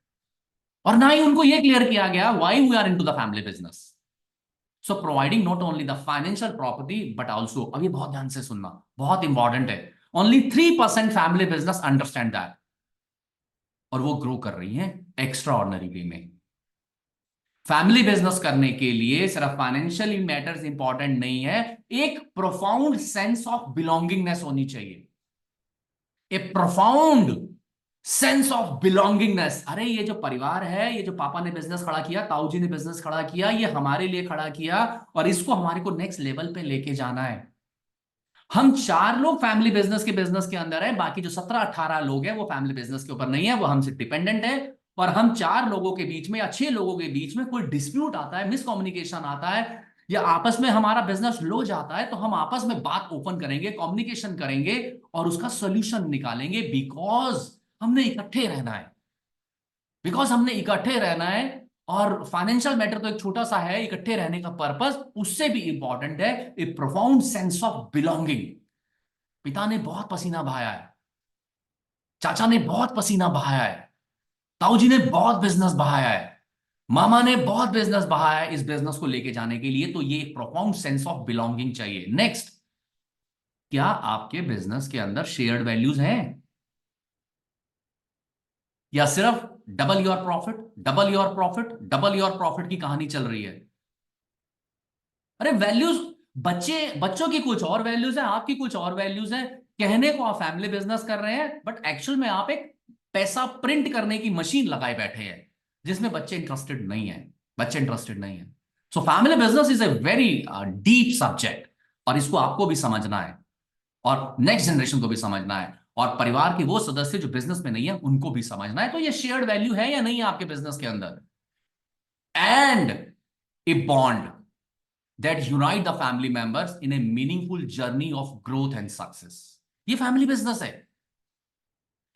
और ना ही उनको यह क्लियर किया गया why we are into the family business. So providing not only the financial property but also, अब ये बहुत ध्यान से सुनना, बहुत इंपॉर्टेंट है, only 3% family business understand that, और वो ग्रो कर रही हैं एक्स्ट्रा ऑर्डिनरी वे में। फैमिली बिजनेस करने के लिए सिर्फ फाइनेंशियली मैटर्स इंपॉर्टेंट नहीं है, एक प्रोफाउंड सेंस ऑफ बिलोंगिंगनेस होनी चाहिए। ए प्रोफाउंड सेंस ऑफ बिलोंगिंगनेस। अरे ये जो परिवार है, ये जो पापा ने बिजनेस खड़ा किया, ताऊ जी ने बिजनेस खड़ा किया, ये हमारे लिए खड़ा किया और इसको हमारे को नेक्स्ट लेवल पे लेके जाना है। हम 4 लोग फैमिली बिजनेस के अंदर है, बाकी जो 17-18 लोग हैं वो फैमिली बिजनेस के ऊपर नहीं है, वो हमसे डिपेंडेंट है। और हम 4 लोगों के बीच में या 6 लोगों के बीच में कोई डिस्प्यूट आता है, मिसकम्युनिकेशन आता है, या आपस में हमारा बिजनेस लो जाता है, तो हम आपस में बात ओपन करेंगे, कम्युनिकेशन करेंगे और उसका सोल्यूशन निकालेंगे। बिकॉज हमने इकट्ठे रहना है, बिकॉज हमने इकट्ठे रहना है। और फाइनेंशियल मैटर तो एक छोटा सा है, इकट्ठे रहने का पर्पस उससे भी इंपॉर्टेंट है, ए प्रोफाउंड सेंस ऑफ बिलोंगिंग। पिता ने बहुत पसीना बहाया है, चाचा ने बहुत पसीना बहाया है, ताऊ जी ने बहुत बिजनेस बहाया है, मामा ने बहुत बिजनेस बहाया है इस बिजनेस को लेके जाने के लिए। तो ये एक प्रोफाउंड सेंस ऑफ बिलोंगिंग चाहिए। नेक्स्ट, क्या आपके बिजनेस के अंदर शेयर्ड वैल्यूज हैं, या सिर्फ double your profit, double your profit, double your profit की कहानी चल रही है? अरे वैल्यूज, बच्चों की कुछ और वैल्यूज है, आपकी कुछ और वैल्यूज है। कहने को आप फैमिली बिजनेस कर रहे हैं, बट एक्चुअल में आप एक पैसा प्रिंट करने की मशीन लगाए बैठे हैं, जिसमें बच्चे इंटरेस्टेड नहीं है। बच्चे इंटरेस्टेड नहीं है। So family business is a very deep subject, और इसको आपको भी समझना है और नेक्स्ट जनरेशन को भी समझना है, और परिवार के वो सदस्य जो बिजनेस में नहीं है उनको भी समझना है। तो ये शेयर्ड वैल्यू है या नहीं है आपके बिजनेस के अंदर? And a bond that unite the family members in a meaningful journey of growth and success। ये फैमिली बिजनेस है।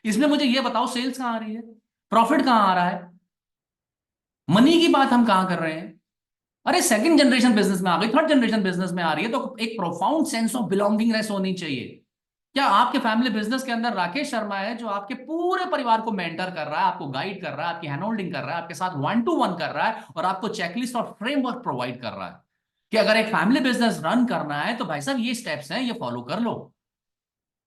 इसमें मुझे ये बताओ, सेल्स कहां आ रही है, प्रॉफिट कहां आ रहा है, मनी की बात हम कहां कर रहे हैं? अरे सेकंड जनरेशन बिजनेस में आ गई, थर्ड जनरेशन बिजनेस में आ रही है, तो एक प्रोफाउंड सेंस ऑफ बिलोंगिंगनेस होनी चाहिए। क्या आपके फैमिली बिजनेस के अंदर राकेश शर्मा है, जो आपके पूरे परिवार को मेंटर कर रहा है, आपको गाइड कर रहा है, आपकी हैंड होल्डिंग कर रहा है, आपके साथ 1-to-1 कर रहा है, और आपको चेकलिस्ट और फ्रेमवर्क प्रोवाइड कर रहा है कि अगर एक फैमिली बिजनेस रन करना है तो भाई साहब ये स्टेप्स हैं, ये फॉलो कर लो।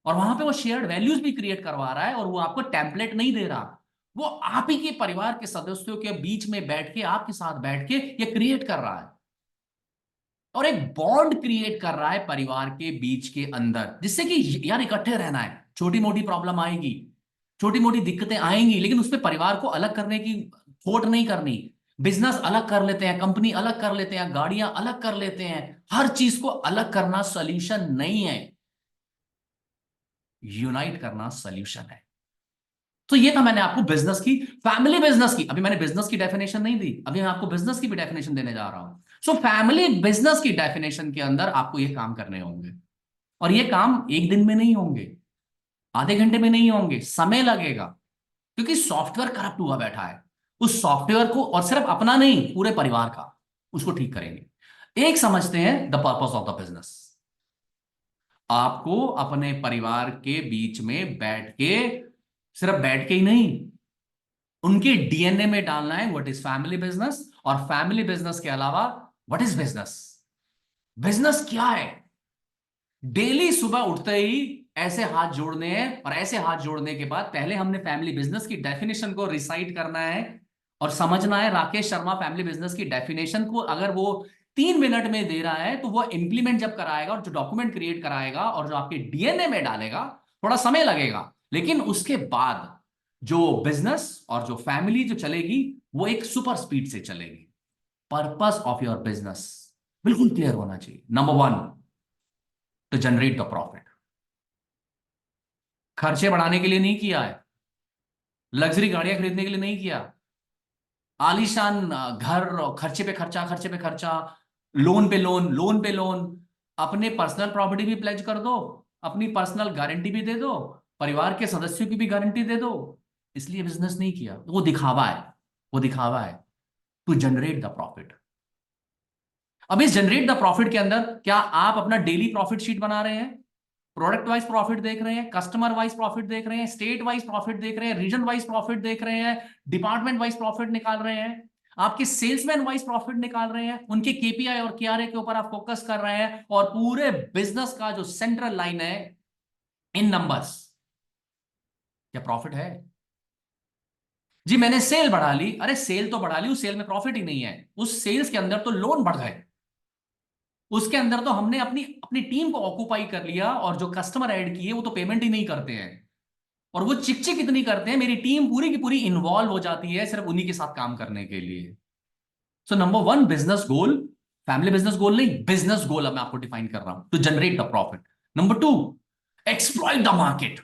और वहां पे वो शेयर्ड वैल्यूज भी क्रिएट करवा रहा है, और वो आपको टेम्पलेट नहीं दे रहा, वो आप ही के परिवार के सदस्यों के बीच में बैठ के, आपके साथ बैठ के ये क्रिएट कर रहा है, और एक बॉन्ड क्रिएट कर रहा है परिवार के बीच के अंदर, जिससे कि यार इकट्ठे रहना है। छोटी मोटी प्रॉब्लम आएगी, छोटी मोटी दिक्कतें आएंगी, लेकिन उसपे परिवार को अलग करने की खोट नहीं करनी। बिजनेस अलग कर लेते हैं, कंपनी अलग कर लेते हैं, गाड़ियां अलग कर लेते हैं, हर चीज को अलग करना सॉल्यूशन नहीं है, यूनाइट करना सॉल्यूशन है। तो ये था मैंने आपको बिजनेस की, फैमिली बिजनेस की। अभी मैंने बिजनेस की डेफिनेशन नहीं दी, अभी मैं आपको बिजनेस की भी डेफिनेशन देने जा रहा हूं। सो फैमिली बिजनेस की डेफिनेशन के अंदर आपको ये काम करने होंगे, और ये काम एक दिन में नहीं होंगे, आधे घंटे में नहीं होंगे, समय लगेगा, क्योंकि सॉफ्टवेयर करप्ट हुआ बैठा है। उस सॉफ्टवेयर को, और सिर्फ अपना नहीं, पूरे परिवार का, उसको ठीक करेंगे। एक समझते हैं the purpose of the business. आपको अपने परिवार के बीच में बैठ के, सिर्फ बैठ के ही नहीं, उनके डीएनए में डालना है व्हाट इज फैमिली बिजनेस, और फैमिली बिजनेस के अलावा व्हाट इज बिजनेस। बिजनेस क्या है? डेली सुबह उठते ही ऐसे हाथ जोड़ने हैं, और ऐसे हाथ जोड़ने के बाद पहले हमने फैमिली बिजनेस की डेफिनेशन को रिसाइट करना है और समझना है। राकेश शर्मा फैमिली बिजनेस की डेफिनेशन को अगर वो 3 मिनट में दे रहा है, तो वो इंप्लीमेंट जब कराएगा और जो डॉक्यूमेंट क्रिएट कराएगा और जो आपके डीएनए में डालेगा, थोड़ा समय लगेगा, लेकिन उसके बाद जो बिजनेस और जो फैमिली जो चलेगी, वो एक सुपर स्पीड से चलेगी। पर्पस ऑफ योर बिजनेस बिल्कुल क्लियर होना चाहिए। Number 1, to generate the profit. खर्चे बढ़ाने के लिए नहीं किया है, लग्जरी गाड़ियां खरीदने के लिए नहीं किया, आलीशान घर, खर्चे पे खर्चा, खर्चे पे खर्चा, लोन पे लोन, लोन पे लोन। अपने पर्सनल प्रॉपर्टी भी प्लेज कर दो, अपनी पर्सनल गारंटी भी दे दो, परिवार के सदस्यों की भी गारंटी दे दो। इसलिए बिजनेस नहीं किया, वो दिखावा है, वो दिखावा है। To generate the profit. अब इस जनरेट द प्रॉफिट के अंदर क्या आप अपना डेली प्रॉफिट शीट बना रहे हैं, प्रोडक्ट वाइज प्रॉफिट देख रहे हैं, कस्टमर वाइज प्रॉफिट देख रहे हैं, स्टेट वाइज प्रॉफिट देख रहे हैं, रीजन वाइज प्रॉफिट देख रहे हैं, डिपार्टमेंट वाइज प्रॉफिट निकाल रहे हैं, आपके सेल्समैन वाइज प्रॉफिट निकाल रहे हैं, उनके केपीआई और केआरए के ऊपर आप फोकस कर रहे हैं, और पूरे बिजनेस का जो सेंट्रल लाइन है, इन नंबर्स क्या प्रॉफिट है? जी मैंने सेल बढ़ा ली, अरे सेल तो बढ़ा ली, उस सेल में प्रॉफिट ही नहीं है। उस सेल्स के अंदर तो लोन बढ़ गए, उसके अंदर तो हमने अपनी अपनी टीम को ऑक्यूपाई कर लिया, और जो कस्टमर ऐड किए वो तो पेमेंट ही नहीं करते हैं, और वो चिक चिक इतनी करते हैं, मेरी टीम पूरी की पूरी इन्वॉल्व हो जाती है सिर्फ उन्हीं के साथ काम करने के लिए। सो नंबर वन बिजनेस गोल, फैमिली बिजनेस गोल नहीं, बिजनेस गोल अब मैं आपको डिफाइन कर रहा हूं, to generate the profit. Number two, exploit the market.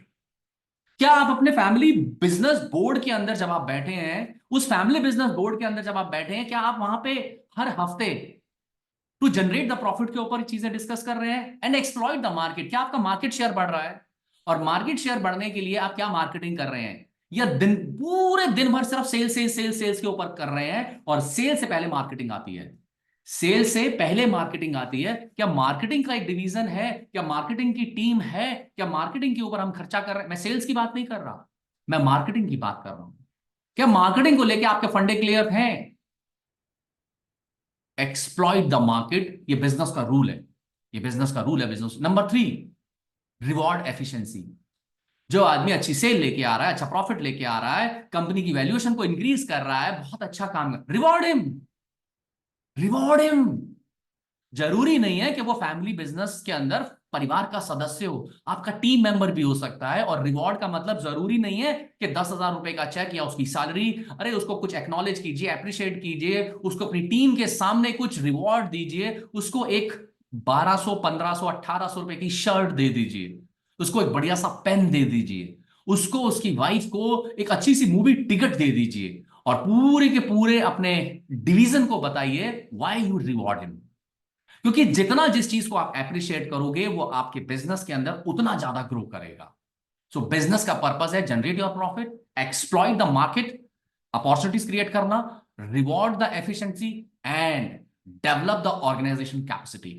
क्या आप अपने फैमिली बिजनेस बोर्ड के अंदर जब आप बैठे हैं, उस फैमिली बिजनेस बोर्ड के अंदर जब आप बैठे हैं, क्या आप वहां पे हर हफ्ते टू जनरेट द प्रॉफिट के ऊपर चीजें डिस्कस कर रहे हैं? एंड एक्सप्लॉइट द मार्केट, क्या आपका मार्केट शेयर बढ़ रहा है? और मार्केट शेयर बढ़ने के लिए आप क्या मार्केटिंग कर रहे हैं? या दिन पूरे दिन भर सिर्फ सेल सेल सेल सेल्स के ऊपर कर रहे हैं, और सेल से पहले मार्केटिंग आती है? सेल से पहले मार्केटिंग आती है? क्या मार्केटिंग का एक डिवीजन है? क्या मार्केटिंग की टीम है? क्या मार्केटिंग के ऊपर हम खर्चा कर रहे हैं? मैं सेल्स की बात नहीं कर रहा, मैं मार्केटिंग की बात कर रहा हूं। क्या मार्केटिंग को लेकर आपके फंडे क्लियर हैं? एक्सप्लॉइट द मार्केट, ये बिजनेस का रूल है, ये बिजनेस का रूल है business. Number three, reward efficiency. जो आदमी अच्छी सेल लेके आ रहा है, अच्छा प्रॉफिट लेके आ रहा है, कंपनी की वैल्यूएशन को इंक्रीज कर रहा है, बहुत अच्छा काम कर, रिवॉर्ड हिम, रिवॉर्ड हिम। जरूरी नहीं है कि वो फैमिली बिजनेस के अंदर परिवार का सदस्य हो, आपका टीम मेंबर भी हो सकता है। और रिवॉर्ड का मतलब जरूरी नहीं है कि 10,000 रुपए का चेक या उसकी सैलरी, अरे उसको कुछ एक्नॉलेज कीजिए, अप्रिशिएट कीजिए, उसको अपनी टीम के सामने कुछ रिवॉर्ड दीजिए, उसको एक 1200 1500 1800 रुपए की शर्ट दे दीजिए, उसको एक बढ़िया सा पेन दे दीजिए, उसको उसकी वाइफ को एक अच्छी सी मूवी टिकट दे दीजिए, और पूरे के पूरे अपने डिवीजन को बताइए व्हाई यू रिवॉर्ड हिम। क्योंकि जितना जिस चीज को आप अप्रिशिएट करोगे, वो आपके बिजनेस के अंदर उतना ज्यादा ग्रो करेगा। सो बिजनेस का पर्पस है generate your profit, exploit the market, opportunities create करना, reward the efficiency, and develop the organisation capacity.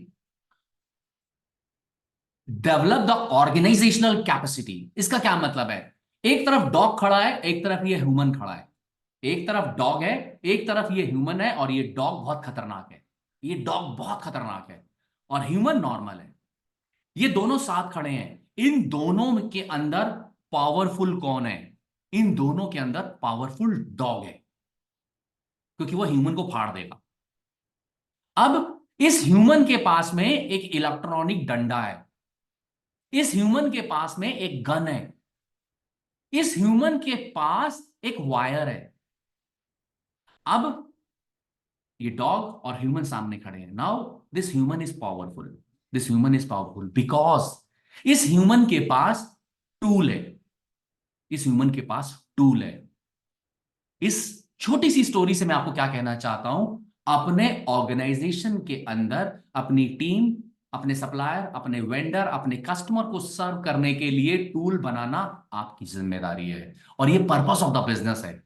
Develop the organisational capacity, इसका क्या मतलब है? एक तरफ डॉग खड़ा है, एक तरफ ये ह्यूमन खड़ा है। एक तरफ डॉग है, एक तरफ ये ह्यूमन है, और ये डॉग बहुत खतरनाक है, ये डॉग बहुत खतरनाक है, और ह्यूमन नॉर्मल है। ये दोनों साथ खड़े हैं, इन दोनों के अंदर पावरफुल कौन है? इन दोनों के अंदर पावरफुल डॉग है, क्योंकि वो ह्यूमन को फाड़ देगा। अब इस ह्यूमन के पास में एक इलेक्ट्रॉनिक डंडा है, इस ह्यूमन के पास में एक गन है, इस ह्यूमन के पास एक वायर है। अब ये डॉग और ह्यूमन सामने खड़े हैं। Now this human is powerful, this human is powerful because इस ह्यूमन के पास टूल है, इस ह्यूमन के पास टूल है। इस छोटी सी स्टोरी से मैं आपको क्या कहना चाहता हूं? अपने ऑर्गेनाइजेशन के अंदर अपनी टीम, अपने सप्लायर, अपने वेंडर, अपने कस्टमर को सर्व करने के लिए टूल बनाना आपकी जिम्मेदारी है, और ये पर्पस ऑफ द बिजनेस है।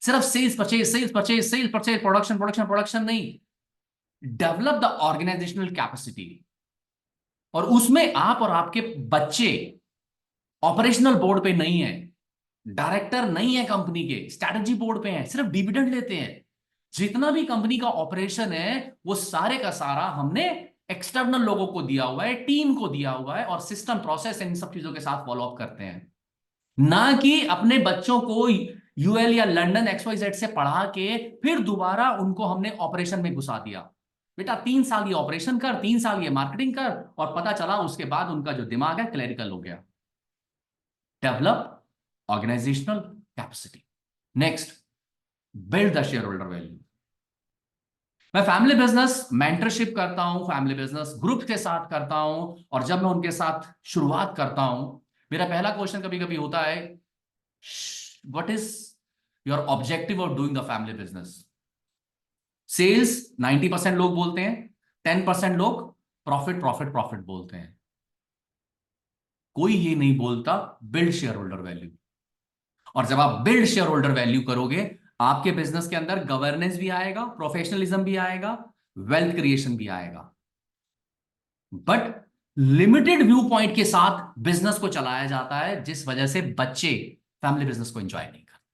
सिर्फ sales purchase, sales purchase, sales purchase, production production production नहीं, डेवलप द ऑर्गेनाइजेशनल कैपेसिटी। और उसमें आप और आपके बच्चे ऑपरेशनल बोर्ड पे नहीं है, डायरेक्टर नहीं है कंपनी के, स्ट्रैटेजी बोर्ड पे हैं, सिर्फ डिविडेंड लेते हैं। जितना भी कंपनी का ऑपरेशन है, वो सारे का सारा हमने एक्सटर्नल लोगों को दिया हुआ है, टीम को दिया हुआ है, और सिस्टम प्रोसेस इन सब चीजों के साथ फॉलो अप करते हैं। ना कि अपने बच्चों को यूएल या लंदन XYZ से पढ़ा के फिर दोबारा उनको हमने ऑपरेशन में घुसा दिया। बेटा 3 साल ये ऑपरेशन कर, 3 साल ये मार्केटिंग कर, और पता चला उसके बाद उनका जो दिमाग है क्लरिकल हो गया। Develop organisational capacity. Next, build the shareholder value. मैं फैमिली बिजनेस मेंटरशिप करता हूं, फैमिली बिजनेस ग्रुप के साथ करता हूं, और जब मैं उनके साथ शुरुआत करता हूं, मेरा पहला क्वेश्चन कभी कभी होता है, what is your objective of doing the family business? Sales 90% लोग बोलते हैं, 10% लोग प्रॉफिट प्रॉफिट प्रॉफिट बोलते हैं। कोई ये नहीं बोलता बिल्ड शेयर होल्डर वैल्यू। और जब आप बिल्ड शेयर होल्डर वैल्यू करोगे, आपके बिजनेस के अंदर गवर्नेंस भी आएगा, प्रोफेशनलिज्म भी आएगा, वेल्थ क्रिएशन भी आएगा। बट लिमिटेड व्यू पॉइंट के साथ बिजनेस को चलाया जाता है, जिस वजह से बच्चे फैमिली बिजनेस को एंजॉय नहीं करते,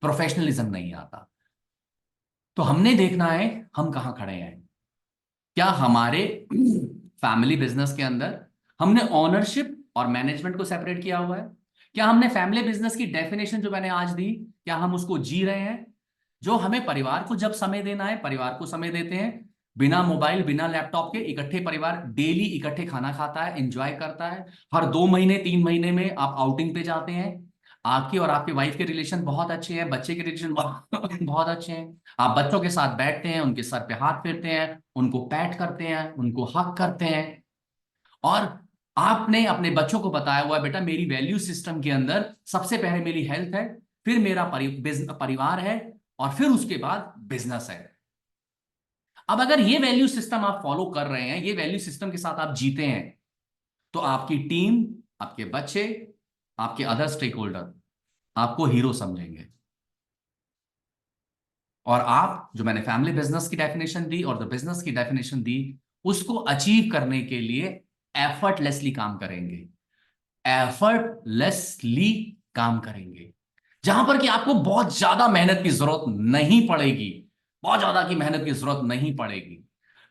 प्रोफेशनलिज्म नहीं आता। तो हमने देखना है हम कहां खड़े हैं। क्या हमारे फैमिली बिजनेस के अंदर हमने ऑनरशिप और मैनेजमेंट को सेपरेट किया हुआ है? क्या हमने फैमिली बिजनेस की डेफिनेशन जो मैंने आज दी, क्या हम उसको जी रहे हैं? जो हमें परिवार को जब समय देना है, परिवार को समय देते हैं, बिना मोबाइल बिना लैपटॉप के इकट्ठे परिवार डेली इकट्ठे खाना खाता है, एंजॉय करता है। हर 2 महीने 3 महीने में आप आउटिंग पे जाते हैं। आपकी और आपके वाइफ के रिलेशन बहुत अच्छे हैं, बच्चे के रिलेशन बहुत अच्छे हैं। आप बच्चों के साथ बैठते हैं, उनके सर पे हाथ फेरते हैं, उनको पैट करते हैं, उनको हक करते हैं। और आपने अपने बच्चों को बताया हुआ है, बेटा मेरी वैल्यू सिस्टम के अंदर सबसे पहले मेरी हेल्थ है, फिर मेरा परिवार है, और फिर उसके बाद बिजनेस है। अब अगर ये वैल्यू सिस्टम आप फॉलो कर रहे हैं, ये वैल्यू सिस्टम के साथ आप जीते हैं, तो आपकी टीम, आपके बच्चे, आपके अदर स्टेक होल्डर आपको हीरो समझेंगे। और आप, जो मैंने फैमिली बिजनेस की डेफिनेशन दी और द बिजनेस की डेफिनेशन दी, उसको अचीव करने के लिए एफर्टलेसली काम करेंगे। एफर्टलेसली काम करेंगे, जहां पर कि आपको बहुत ज्यादा मेहनत की जरूरत नहीं पड़ेगी, बहुत ज्यादा की मेहनत की जरूरत नहीं पड़ेगी।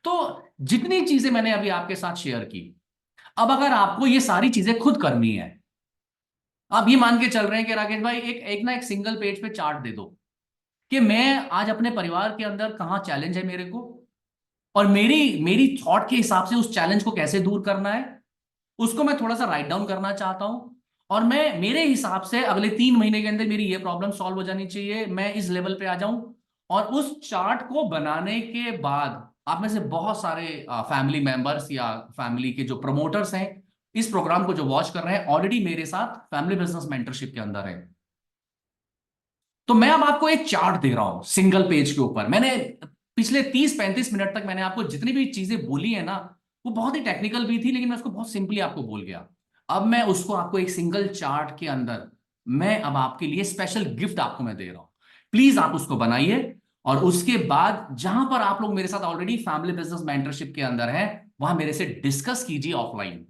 तो जितनी चीजें मैंने अभी आपके साथ शेयर की, अब अगर आपको ये सारी चीजें खुद करनी है, आप ये मान के चल रहे हैं कि राकेश भाई एक एक ना एक सिंगल पेज पे चार्ट दे दो कि मैं आज अपने परिवार के अंदर कहां चैलेंज है मेरे को, और मेरी मेरी थॉट के हिसाब से उस चैलेंज को कैसे दूर करना है, उसको मैं थोड़ा सा राइट डाउन करना चाहता हूं। और मैं मेरे हिसाब से अगले 3 महीने के अंदर मेरी ये प्रॉब्लम सॉल्व हो जानी चाहिए, मैं इस लेवल पे आ जाऊं। और उस चार्ट को बनाने के बाद आप में से बहुत सारे फैमिली मेंबर्स या फैमिली के जो प्रमोटर्स हैं, इस प्रोग्राम को जो वॉच कर रहे हैं, ऑलरेडी मेरे साथ फैमिली बिजनेस मेंटरशिप के अंदर है। तो मैं अब आपको एक चार्ट दे रहा हूं सिंगल पेज के ऊपर। मैंने पिछले 30-35 मिनट तक मैंने आपको जितनी भी चीजें बोली है ना, वो बहुत ही टेक्निकल भी थी, लेकिन मैं उसको बहुत सिंपली आपको बोल गया। अब मैं उसको आपको एक सिंगल चार्ट के अंदर, मैं अब आपके लिए स्पेशल गिफ्ट आपको मैं दे रहा हूं। प्लीज आप उसको बनाइए, और उसके बाद जहां पर आप लोग मेरे साथ ऑलरेडी फैमिली बिजनेस मेंटरशिप के अंदर हैं, वहां मेरे से डिस्कस कीजिए ऑफलाइन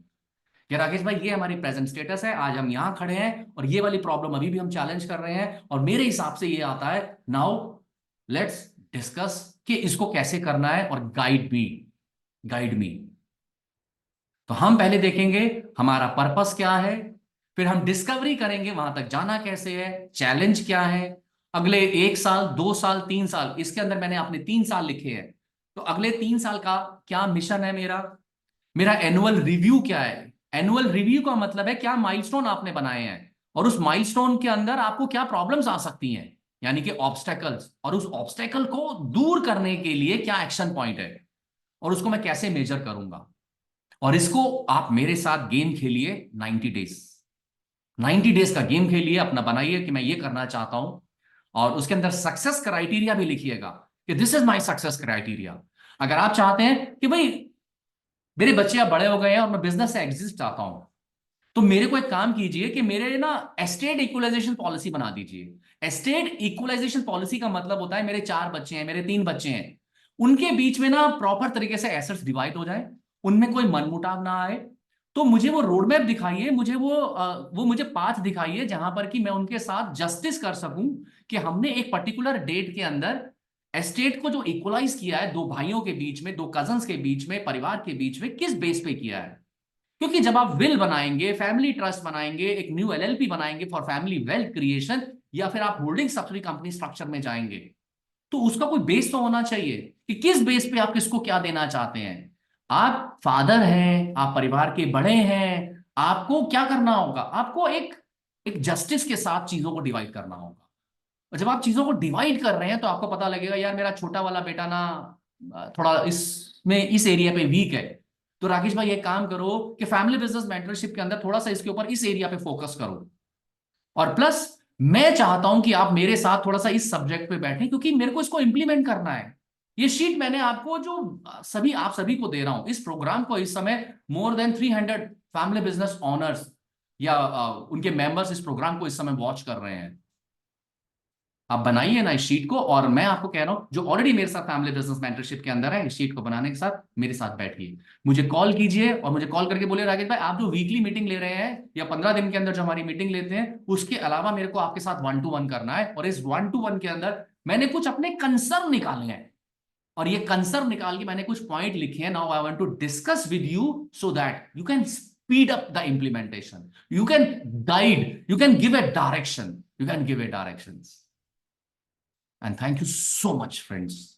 कि राकेश भाई ये हमारी प्रेजेंट स्टेटस है, आज हम यहां खड़े हैं और ये वाली प्रॉब्लम अभी भी हम चैलेंज कर रहे हैं, और मेरे हिसाब से ये आता है। नाउ लेट्स डिस्कस कि इसको कैसे करना है, और गाइड मी। तो हम पहले देखेंगे हमारा पर्पस क्या है, फिर हम डिस्कवरी करेंगे वहां तक जाना कैसे है, चैलेंज क्या है। अगले 1 साल 2 साल 3 साल, इसके अंदर मैंने अपने 3 साल लिखे हैं, तो अगले 3 साल का क्या मिशन है मेरा, मेरा एनुअल रिव्यू क्या है। एनुअल रिव्यू का मतलब है क्या माइलस्टोन आपने बनाए हैं, और उस माइलस्टोन के अंदर आपको क्या प्रॉब्लम्स आ सकती हैं, यानी कि ऑब्स्टेकल्स, और उस ऑब्स्टेकल को दूर करने के लिए क्या एक्शन पॉइंट है, और उसको मैं कैसे मेजर करूंगा। और इसको आप मेरे साथ गेम खेलिए 90 डेज। 90 डेज का गेम खेलिए, अपना बनाइए कि मैं ये करना चाहता हूं, और उसके अंदर सक्सेस क्राइटेरिया भी लिखिएगा कि this is my success criteria. अगर आप चाहते हैं कि भाई मेरे बच्चे अब बड़े हो गए हैं और मैं बिजनेस से एग्जिट चाहता हूं, तो मेरे को एक काम कीजिए कि मेरे ना एस्टेट इक्वलाइजेशन पॉलिसी बना दीजिए। एस्टेट इक्वलाइजेशन पॉलिसी का मतलब होता है मेरे 4 बच्चे हैं, मेरे 3 बच्चे हैं, उनके बीच में ना प्रॉपर तरीके से एसेट्स डिवाइड हो जाए, उनमें कोई मनमुटाव ना आए। तो मुझे वो रोड मैप दिखाइए, मुझे वो मुझे पाथ दिखाइए जहां पर कि मैं उनके साथ जस्टिस कर सकूं कि हमने एक पर्टिकुलर डेट के अंदर एस्टेट को जो इक्वलाइज किया है, 2 भाइयों के बीच में, 2 कजन्स के बीच में, परिवार के बीच में, किस बेस पे किया है। क्योंकि जब आप विल बनाएंगे, फैमिली ट्रस्ट बनाएंगे, एक न्यू एलएलपी बनाएंगे फॉर फैमिली वेल्थ क्रिएशन, या फिर आप होल्डिंग सब्सिडी कंपनी स्ट्रक्चर में जाएंगे, तो उसका कोई बेस तो होना चाहिए कि किस बेस पे आप किसको क्या देना चाहते हैं। आप फादर हैं, आप परिवार के बड़े हैं, आपको क्या करना होगा, आपको एक एक जस्टिस के साथ चीजों को डिवाइड करना होगा। और जब आप चीजों को डिवाइड कर रहे हैं, तो आपको पता लगेगा यार मेरा छोटा वाला बेटा ना थोड़ा इसमें इस एरिया पे वीक है, तो राकेश भाई ये काम करो कि फैमिली बिजनेस मेंटरशिप के अंदर थोड़ा सा इसके ऊपर इस एरिया पे फोकस करो। और प्लस मैं चाहता हूं कि आप मेरे साथ थोड़ा सा इस सब्जेक्ट पे बैठें, क्योंकि मेरे को इसको इंप्लीमेंट करना है। ये शीट मैंने आपको जो आप सभी को दे रहा हूं, इस प्रोग्राम को इस समय more than 300 family business owners या उनके मेंबर्स इस प्रोग्राम को इस समय वॉच कर रहे हैं। आप बनाइए ना इस शीट को, और मैं आपको कह रहा हूं जो ऑलरेडी मेरे साथ फैमिली बिजनेस मेंटरशिप के अंदर है, इस शीट को बनाने के साथ मेरे साथ बैठिए, मुझे कॉल कीजिए, और मुझे कॉल करके बोलिए राकेश भाई आप जो वीकली मीटिंग ले रहे हैं या 15 दिन के अंदर जो हमारी मीटिंग लेते हैं, उसके अलावा मेरे को आपके साथ 1-to-1 करना है, और इस 1-to-1 के अंदर मैंने कुछ अपने कंसर्न निकाले हैं, और ये कंसर्न निकाल के मैंने कुछ पॉइंट लिखे हैं। Now I want to discuss with you so that you can speed up the implementation. You can guide, you can give a direction, you can give a directions. And thank you so much, friends.